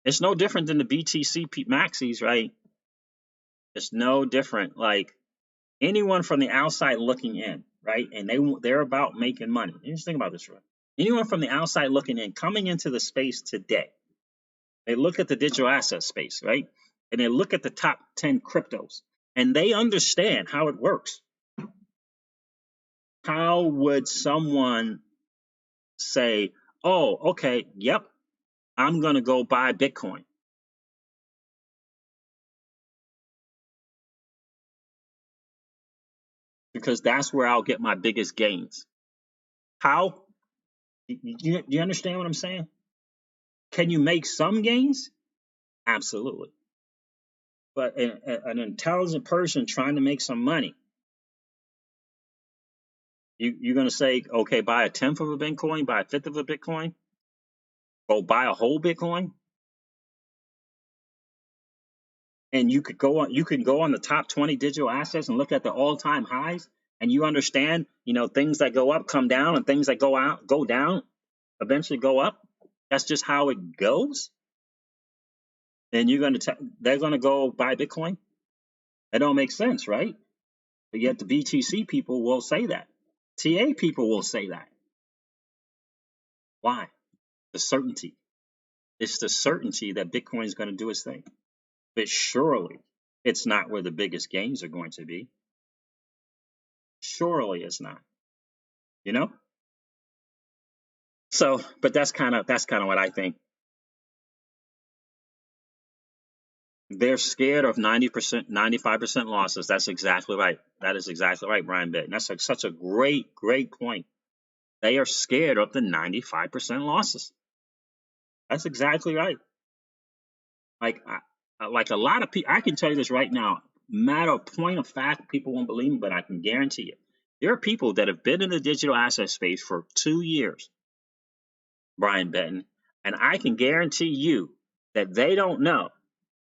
It's no different than the BTC Maxis, right? It's no different. Like anyone from the outside looking in, right? And they're about making money. You just think about this, right? Anyone from the outside looking in, coming into the space today, they look at the digital asset space, right? And they look at the top 10 cryptos, and they understand how it works. How would someone say, "Oh, okay, yep, I'm going to go buy Bitcoin"? Because that's where I'll get my biggest gains. How? You understand what I'm saying? Can you make some gains? Absolutely. But an intelligent person trying to make some money, you're going to say, okay, buy a tenth of a Bitcoin, buy a fifth of a Bitcoin, go buy a whole Bitcoin, and you can go on the top 20 digital assets and look at the all-time highs, and you understand, things that go up come down, and things that go down eventually go up. That's just how it goes. Then they're going to go buy Bitcoin. That don't make sense, right? But yet the BTC people will say that. TA people will say that. Why? The certainty. It's the certainty that Bitcoin is going to do its thing. But surely it's not where the biggest gains are going to be. Surely it's not. You know? So, but that's kind of what I think. They're scared of 90%, 95% losses. That's exactly right. That is exactly right, Brian Bitt. And that's such a great, great point. They are scared of the 95% losses. That's exactly right. Like, like a lot of people, I can tell you this right now. Matter of point of fact, people won't believe me, but I can guarantee you, there are people that have been in the digital asset space for 2 years, Brian Benton, and I can guarantee you that they don't know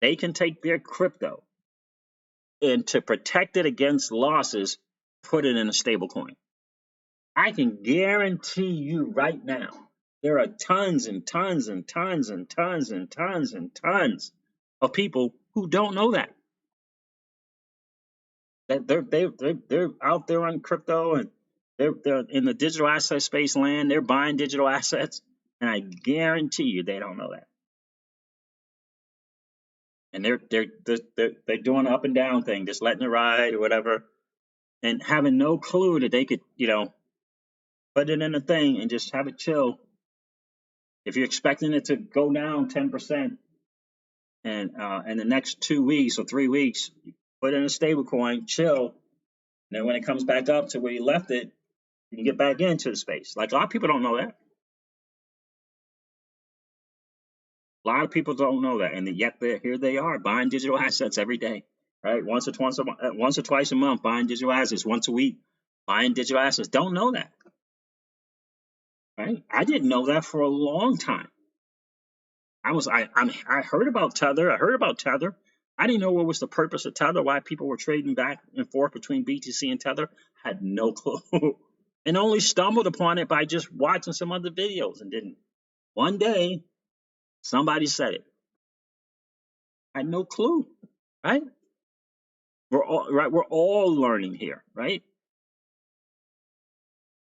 they can take their crypto and to protect it against losses, put it in a stable coin. I can guarantee you right now, there are tons and tons and tons and tons and tons and tons of people who don't know that. That they're out there on crypto and they're in the digital asset space land. They're buying digital assets, and I guarantee you they don't know that. And they're doing an up and down thing, just letting it ride or whatever. and having no clue that they could, put it in a thing and just have it chill. If you're expecting it to go down 10% and in the next 2 weeks or 3 weeks, put it in a stable coin, chill, and then when it comes back up to where you left it, you can get back into the space. Like a lot of people don't know that. A lot of people don't know that, and yet here they are buying digital assets every day, right? Once or twice a month, buying digital assets. Once a week, buying digital assets. Don't know that, right? I didn't know that for a long time. I heard about Tether. I didn't know what was the purpose of Tether, why people were trading back and forth between BTC and Tether. Had no clue, and only stumbled upon it by just watching some other videos. And didn't one day somebody said it. I had no clue, right? We're all learning here, right?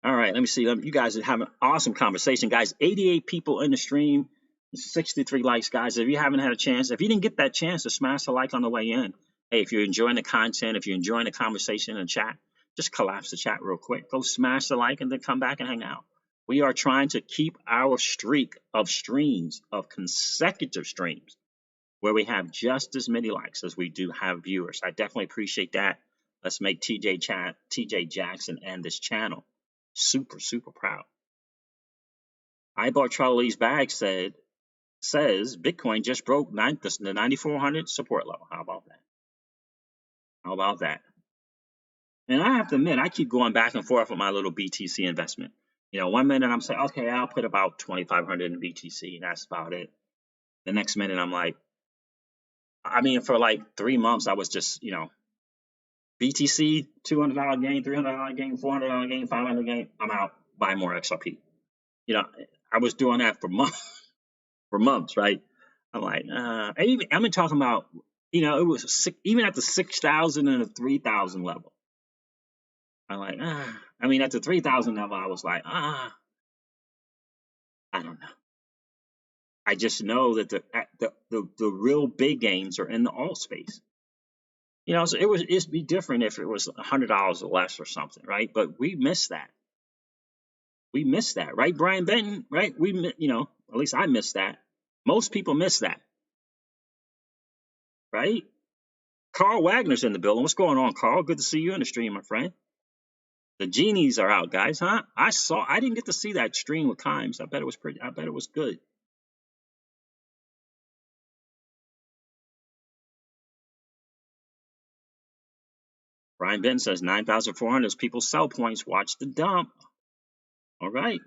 All right, let me see. You guys are having an awesome conversation, guys. 88 people in the stream, 63 likes, guys. If you haven't had a chance, if you didn't get that chance to smash the like on the way in, hey, if you're enjoying the content, if you're enjoying the conversation in the chat, just collapse the chat real quick. Go smash the like and then come back and hang out. We are trying to keep our streak of streams, of consecutive streams, where we have just as many likes as we do have viewers. I definitely appreciate that. Let's make TJ Jackson and this channel super, super proud. I bought Charlie's bag says Bitcoin just broke the 9,400 support level. How about that? And I have to admit, I keep going back and forth with my little BTC investment. 1 minute I'm saying, okay, I'll put about 2,500 in BTC, and that's about it. The next minute I'm like, for like 3 months I was just, BTC, $200 gain, $300 gain, $400 gain, $500 gain. I'm out. Buy more XRP. I was doing that for months, right? I'm like, I'm talking about, it was even at the 6,000 and the 3,000 level. I'm like, at the 3,000 level, I was like, I don't know. I just know that the real big gains are in the alt space. So it'd be different if it was $100 or less or something, right? But we missed that. We missed that, right, Brian Benton? Right? At least I missed that. Most people miss that, right? Carl Wagner's in the building. What's going on, Carl? Good to see you in the stream, my friend. The genies are out, guys, huh? I didn't get to see that stream with Kimes. I bet it was good. Brian Benton says 9,400 is people's sell points. Watch the dump. All right.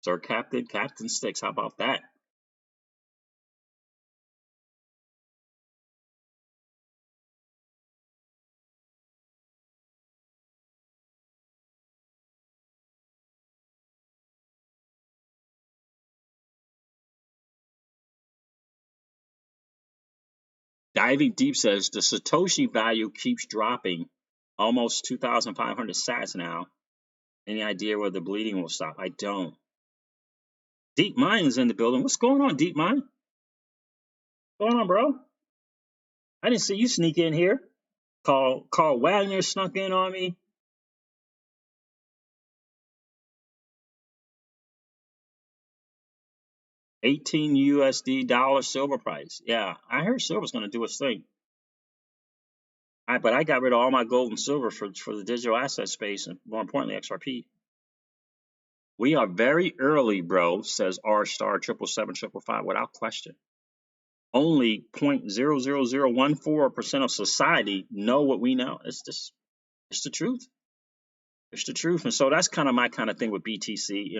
Sir Captain Sticks. How about that? Diving Deep says the Satoshi value keeps dropping, almost 2,500 sats now. Any idea where the bleeding will stop? I don't. Deep Mind is in the building. What's going on, Deep Mind? What's going on, bro? I didn't see you sneak in here. Carl Wagner snuck in on me. $18 USD silver price. Yeah, I heard silver's going to do its thing. But I got rid of all my gold and silver for the digital asset space, and more importantly, XRP. We are very early, bro, says R*77755, without question. Only 0.00014% of society know what we know. It's the truth. It's the truth. And so that's kind of my kind of thing with BTC.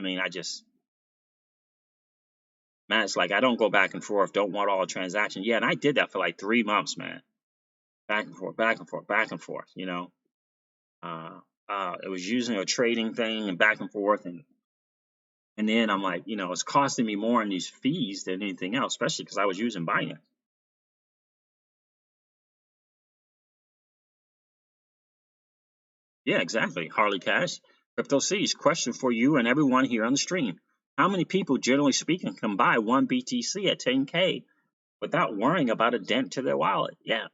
Man, it's like I don't go back and forth, don't want all the transactions. Yeah, and I did that for like 3 months, man. Back and forth. It was using a trading thing and back and forth, and then I'm like, it's costing me more in these fees than anything else, especially because I was using Binance. Yeah, exactly. Harley Cash, Crypto C's. Question for you and everyone here on the stream: how many people, generally speaking, can buy one BTC at 10K? without worrying about a dent to their wallet. Yeah,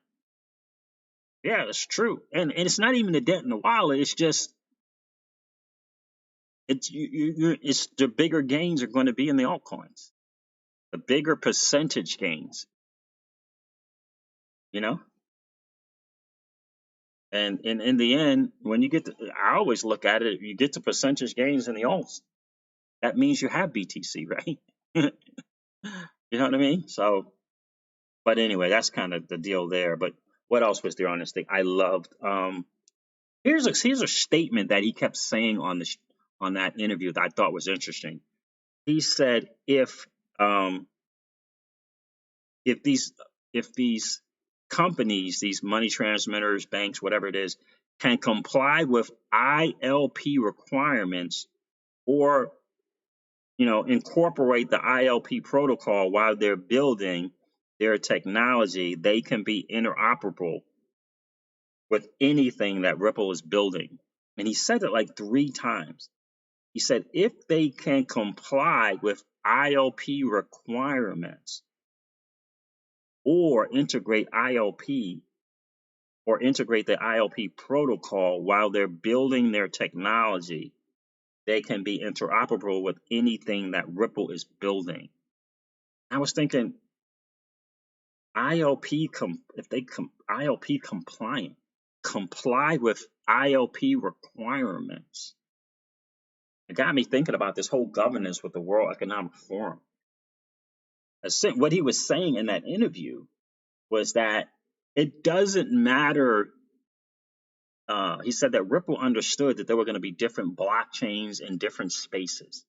it's true. And it's not even a dent in the wallet. It's just it's the bigger gains are going to be in the altcoins, the bigger percentage gains, you know. And in the end, when you get to, I always look at it, you get to percentage gains in the alts, that means you have BTC, right? You know what I mean? So, but anyway, that's kind of the deal there. But what else was there on this thing? I loved. Here's a statement that he kept saying on on that interview that I thought was interesting. He said, if these if these companies, these money transmitters, banks, whatever it is, can comply with ILP requirements, or incorporate the ILP protocol while they're building their technology, they can be interoperable with anything that Ripple is building. And he said it like 3 times. He said if they can comply with ILP requirements or integrate ILP or integrate the ILP protocol while they're building their technology, they can be interoperable with anything that Ripple is building. I was thinking, ILP ILP compliant, comply with ILP requirements. It got me thinking about this whole governance with the World Economic Forum. What he was saying in that interview was that it doesn't matter. He said that Ripple understood that there were going to be different blockchains in different spaces,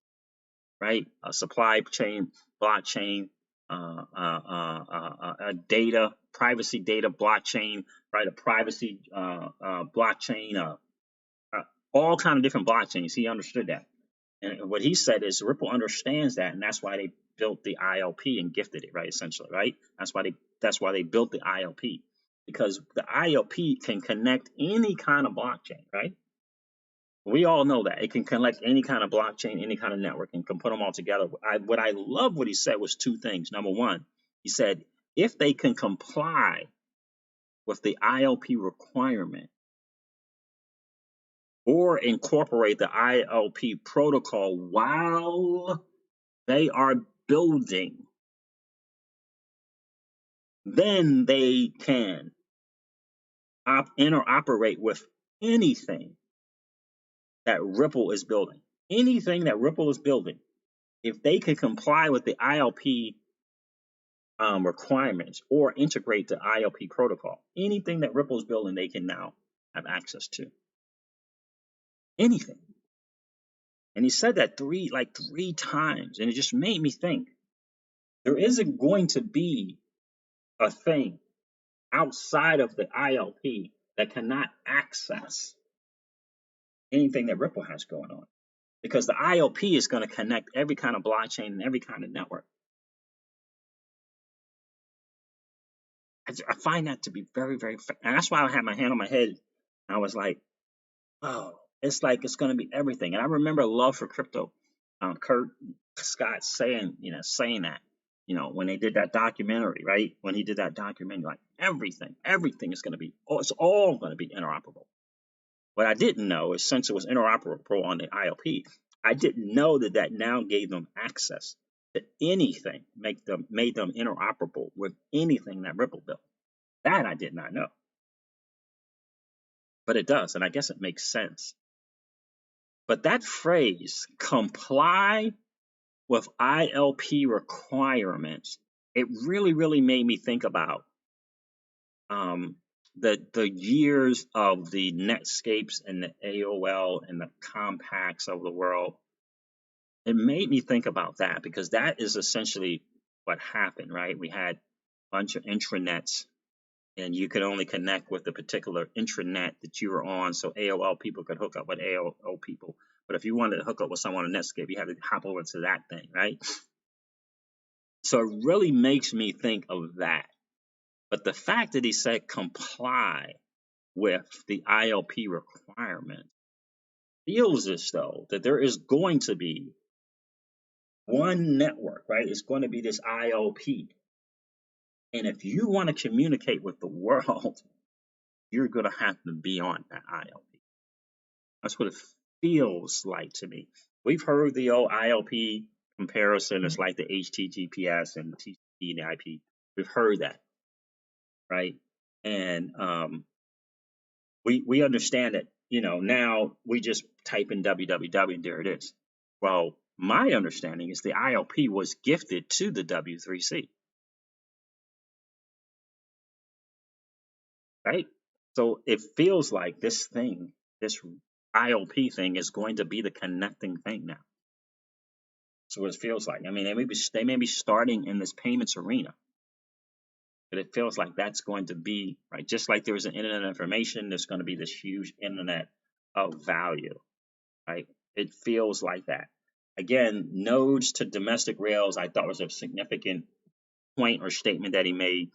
right? A supply chain blockchain, a data, privacy data blockchain, right? A privacy blockchain, all kind of different blockchains. He understood that. And what he said is Ripple understands that, and that's why they built the ILP and gifted it, right? Essentially, right? That's why they built the ILP, because the ILP can connect any kind of blockchain, right? We all know that it can connect any kind of blockchain, any kind of network, and can put them all together. What I love what he said was 2 things. Number one, he said if they can comply with the ILP requirement or incorporate the ILP protocol while they are building, then they can interoperate with anything that Ripple is building. Anything that Ripple is building, if they can comply with the ILP requirements or integrate the ILP protocol, anything that Ripple is building, they can now have access to. Anything. And he said that three times, and it just made me think there isn't going to be a thing outside of the ILP that cannot access anything that Ripple has going on, because the ILP is going to connect every kind of blockchain and every kind of network. I find that to be very, very, and that's why I had my hand on my head. I was like, oh, it's like it's going to be everything. And I remember Love for Crypto, Kurt Scott saying that, when they did that documentary, right? When he did that documentary, like everything is going to be, it's all going to be interoperable. What I didn't know is, since it was interoperable on the ILP, I didn't know that now gave them access to anything, made them interoperable with anything that Ripple built. That I did not know. But it does, and I guess it makes sense. But that phrase, comply with ILP requirements, it really, really made me think about the years of the Netscapes and the AOL and the Compacts of the world. It made me think about that, because that is essentially what happened, right? We had a bunch of intranets, and you could only connect with the particular intranet that you were on. So AOL people could hook up with AOL people. But if you wanted to hook up with someone on Netscape, you had to hop over to that thing, right? So it really makes me think of that. But the fact that he said comply with the ILP requirement feels as though that there is going to be one network, right? It's going to be this ILP. And if you want to communicate with the world, you're going to have to be on that ILP. That's what it feels like to me. We've heard the old ILP comparison. It's like the HTTPS and TCP and the IP. We've heard that, right? And we understand that, now we just type in www and there it is. Well, my understanding is the ILP was gifted to the W3C, right? So it feels like this ILP thing is going to be the connecting thing now. So what it feels like. I mean, they may be starting in this payments arena, but it feels like that's going to be, right. Just like there's an internet of information, there's going to be this huge internet of value, right? It feels like that. Again, nodes to domestic rails, I thought was a significant point or statement that he made.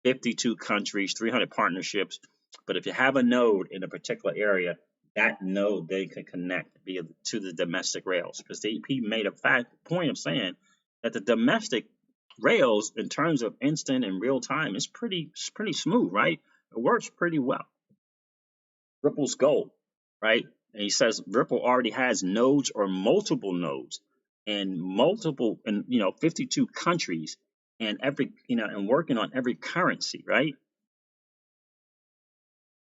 52 countries, 300 partnerships. But if you have a node in a particular area, that node they can connect via to the domestic rails, because he made a point of saying that the domestic rails, in terms of instant and real time, is pretty smooth, right? It works pretty well. Ripple's goal, right? And he says Ripple already has nodes or multiple nodes in 52 countries, and and working on every currency, right?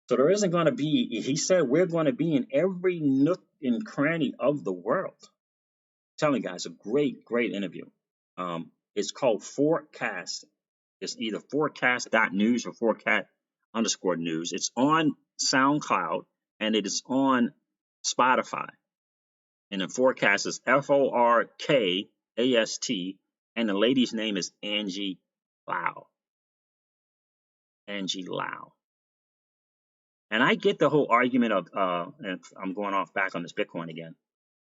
So there isn't going to be, he said, we're going to be in every nook and cranny of the world. I'm telling you guys, a great interview. It's called Forecast. It's either forecast.news or forecast_news. It's on SoundCloud and it is on Spotify. And the forecast is FORKAST, and the lady's name is Angie Lau. Angie Lau. And I get the whole argument of, and I'm going off back on this Bitcoin again,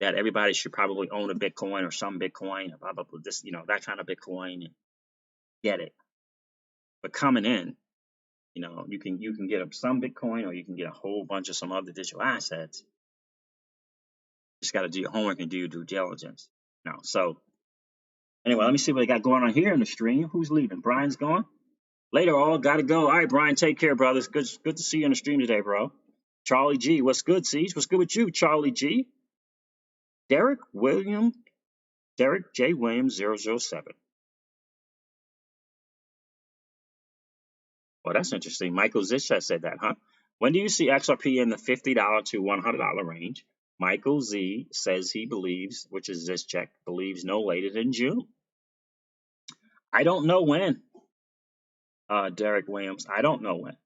that everybody should probably own a Bitcoin or some Bitcoin, blah, blah, blah, this, that kind of Bitcoin, and get it. But coming in, you can get some Bitcoin or you can get a whole bunch of some other digital assets. Just got to do your homework and do your due diligence. So anyway, let me see what they got going on here in the stream. Who's leaving? Brian's gone. Later, all got to go. All right, Brian, take care, brothers. Good to see you on the stream today, bro. Charlie G, what's good, Siege? What's good with you, Charlie G? Derek J. Williams 007. Well, that's interesting. Michael Zisha said that, huh? When do you see XRP in the $50 to $100 range? Michael Z says he believes, which is Zischek, believes no later than June. I don't know when, Derek Williams. I don't know when.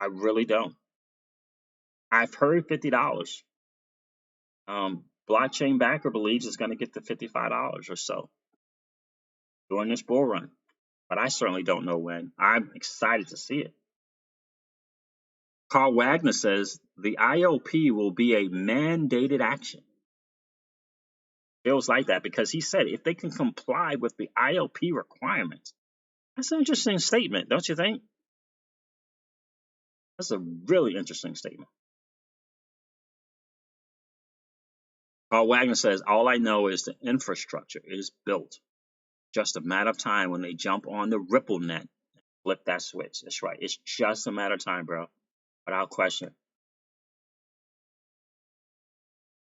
I really don't. I've heard $50. Blockchain Backer believes it's going to get to $55 or so during this bull run. But I certainly don't know when. I'm excited to see it. Carl Wagner says the IOP will be a mandated action. Feels like that because he said if they can comply with the IOP requirements. That's an interesting statement, don't you think? That's a really interesting statement. Carl Wagner says, all I know is the infrastructure is built. Just a matter of time when they jump on the Ripple net, flip that switch. That's right. It's just a matter of time, bro. Without question.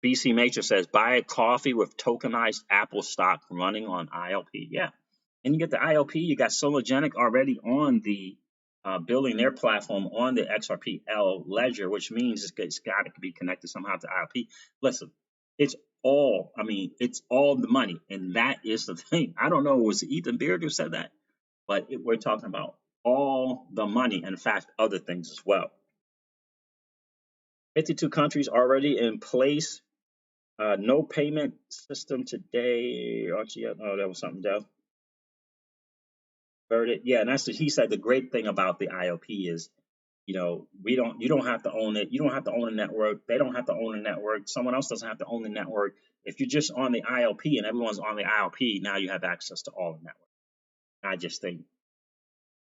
BC Matrix says, buy a coffee with tokenized Apple stock running on ILP. Yeah. And you get the ILP, you got Sologenic already on the building their platform on the XRPL ledger, which means it's got to be connected somehow to ILP. Listen, it's all the money. And that is the thing. I don't know, was it Ethan Beard who said that? But we're talking about all the money. And in fact, other things as well. 52 countries already in place. No payment system today. Oh, that was something else. Yeah, and he said the great thing about the IOP is, you don't have to own it. You don't have to own a network. They don't have to own a network. Someone else doesn't have to own the network. If you're just on the IOP and everyone's on the IOP, now you have access to all the network. I just think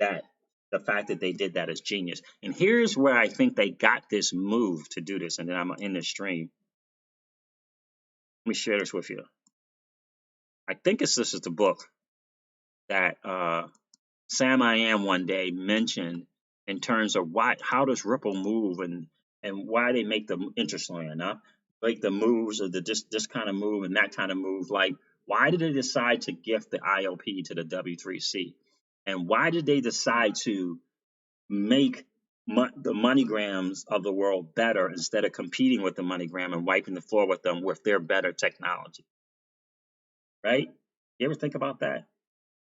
that the fact that they did that is genius. And here's where I think they got this move to do this. And then I'm in the stream. Let me share this with you. I think this is the book that Sam I Am one day mentioned in terms of how does Ripple move and why they make them interestingly enough, like the moves or this kind of move and that kind of move. Like, why did they decide to gift the IOP to the W3C? And why did they decide to make the MoneyGrams of the world better instead of competing with the MoneyGram and wiping the floor with them with their better technology? Right? You ever think about that?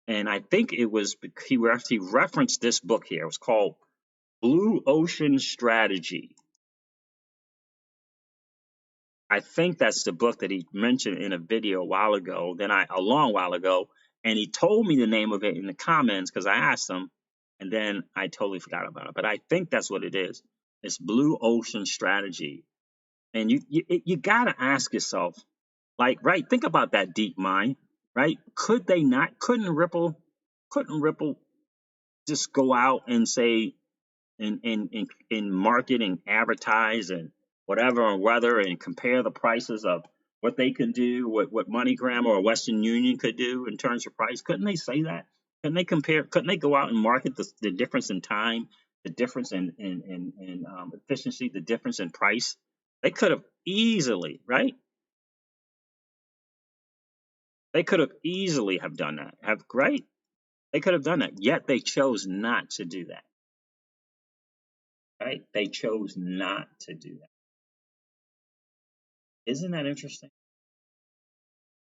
And I think it was he referenced this book here. It was called Blue Ocean Strategy. I think that's the book that he mentioned in a video a long while ago, and he told me the name of it in the comments because I asked him, and then I totally forgot about it. But I think that's what it is. It's Blue Ocean Strategy, and you gotta ask yourself, like, right? Think about that deep mind, right? Couldn't Ripple just go out and say in market and advertise and whatever and whether and compare the prices of what they can do, what MoneyGram or Western Union could do in terms of price? Couldn't they say that? Couldn't they compare? Couldn't they go out and market the difference in time, the difference in efficiency, the difference in price? They could have easily, right? They could have easily have done that. They could have done that. Yet they chose not to do that. Right? They chose not to do that. Isn't that interesting?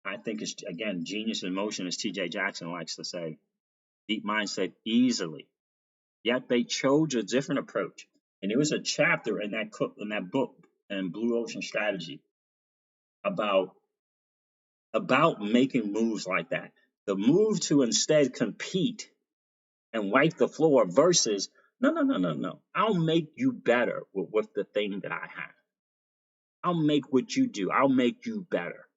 I think it's, again, genius in motion, as TJ Jackson likes to say. Deep mindset easily. Yet they chose a different approach. And there was a chapter in that book, in Blue Ocean Strategy, about making moves like that. The move to instead compete and wipe the floor versus no. I'll make you better with the thing that I have. I'll make what you do. I'll make you better.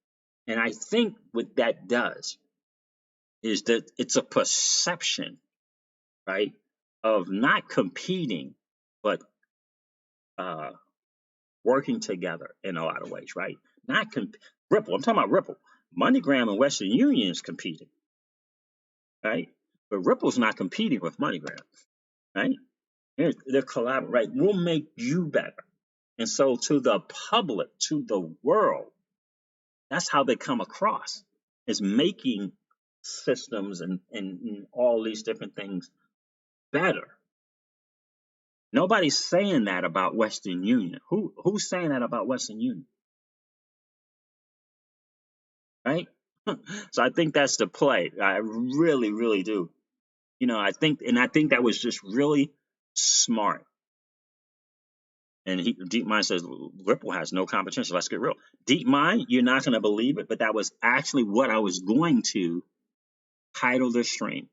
And I think what that does is that it's a perception, right, of not competing, but uh, working together in a lot of ways, right? Not Ripple. I'm talking about Ripple. MoneyGram and Western Union is competing, right? But Ripple's not competing with MoneyGram, right? They're collaborating, right? We'll make you better. And so to the public, to the world, that's how they come across, is making systems and all these different things better. Nobody's saying that about Western Union. Who's saying that about Western Union? Right? So I think that's the play. I really, really do. I think that was just really smart. And Deep Mind says Ripple has no competition. Let's get real. Deep Mind, you're not going to believe it, but that was actually what I was going to title the stream.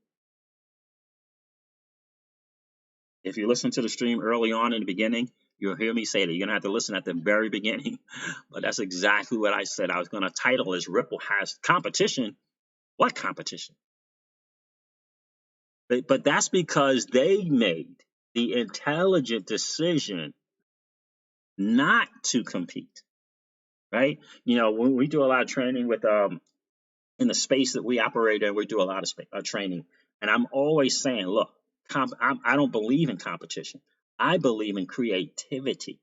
If you listen to the stream early on in the beginning, you'll hear me say that. You're going to have to listen at the very beginning. But that's exactly what I said. I was going to title as Ripple has competition. What competition? But that's because they made the intelligent decision not to compete, right? When we do a lot of training with in the space that we operate in, we do a lot of training. And I'm always saying, look, I don't believe in competition. I believe in creativity.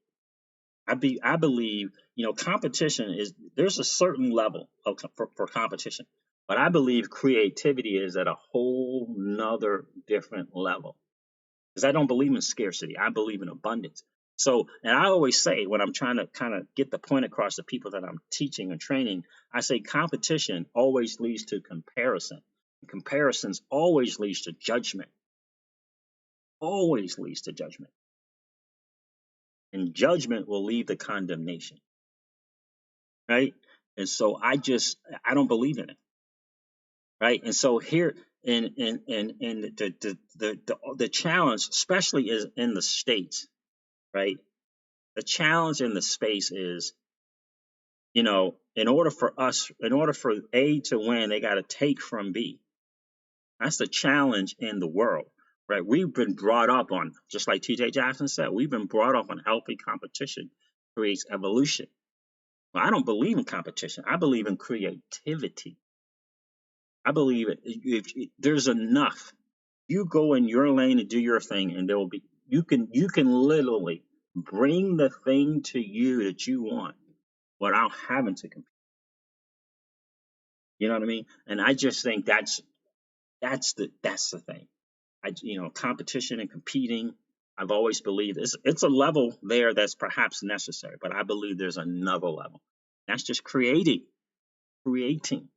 I believe, competition there's a certain level for competition, but I believe creativity is at a whole nother different level, because I don't believe in scarcity. I believe in abundance. So, and I always say, when I'm trying to kind of get the point across to people that I'm teaching and training, I say competition always leads to comparison. Comparisons always leads to judgment. Always leads to judgment. And judgment will lead to condemnation. Right? And so I don't believe in it. Right? And so here in the challenge, especially is in the States, right? The challenge in the space is, in order for A to win, they got to take from B. That's the challenge in the world, right? We've been brought up on, just like TJ Jackson said, we've been brought up on healthy competition creates evolution. Well, I don't believe in competition. I believe in creativity. I believe there's enough. You go in your lane and do your thing, and there will be you can literally bring the thing to you that you want without having to compete. You know what I mean? And I just think that's the thing. Competition and competing. I've always believed it's a level there that's perhaps necessary, but I believe there's another level. That's just creating, creating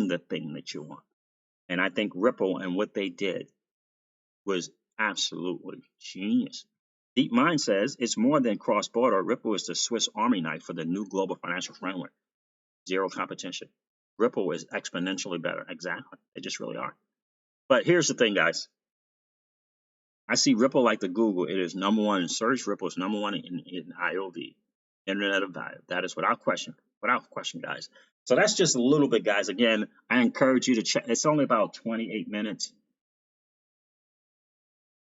the thing that you want. And I think Ripple and what they did was absolutely genius. Deep Mind says it's more than cross border. Ripple is the Swiss Army knife for the new global financial framework. Zero competition. Ripple is exponentially better. Exactly. They just really are. But here's the thing, guys. I see Ripple like the Google. It is number one in search. Ripple is number one in IOV, Internet of Value. That is without question. Without question, guys. So that's just a little bit, guys. Again, I encourage you to check. It's only about 28 minutes.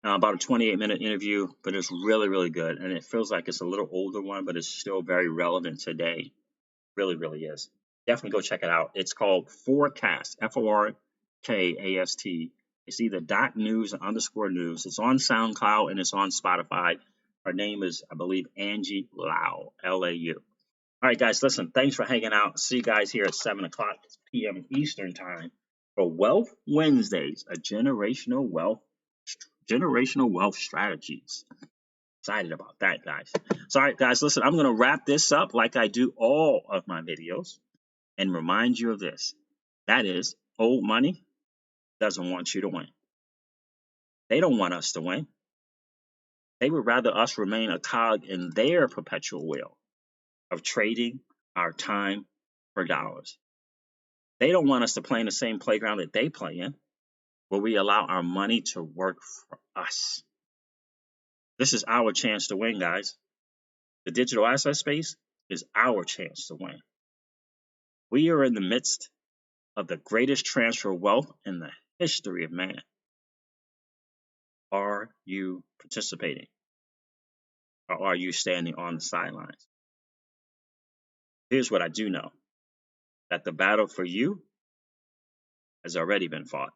About a 28-minute interview, but it's really, really good. And it feels like it's a little older one, but it's still very relevant today. Really, really is. Definitely go check it out. It's called Forecast, F-O-R-K-A-S-T. It's either .news or _news. It's on SoundCloud and it's on Spotify. Her name is, I believe, Angie Lau, L-A-U. All right, guys, listen, thanks for hanging out. See you guys here at 7 o'clock p.m. Eastern Time for Wealth Wednesdays, a generational wealth strategies. Excited about that, guys. So, all right, guys, listen, I'm going to wrap this up like I do all of my videos and remind you of this. That is, old money doesn't want you to win. They don't want us to win. They would rather us remain a cog in their perpetual wheel of trading our time for dollars. They don't want us to play in the same playground that they play in, where we allow our money to work for us. This is our chance to win, guys. The digital asset space is our chance to win. We are in the midst of the greatest transfer of wealth in the history of man. Are you participating? Or are you standing on the sidelines? Here's what I do know, that the battle for you has already been fought,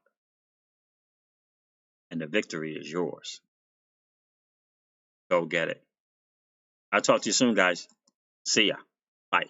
and the victory is yours. Go get it. I'll talk to you soon, guys. See ya. Bye.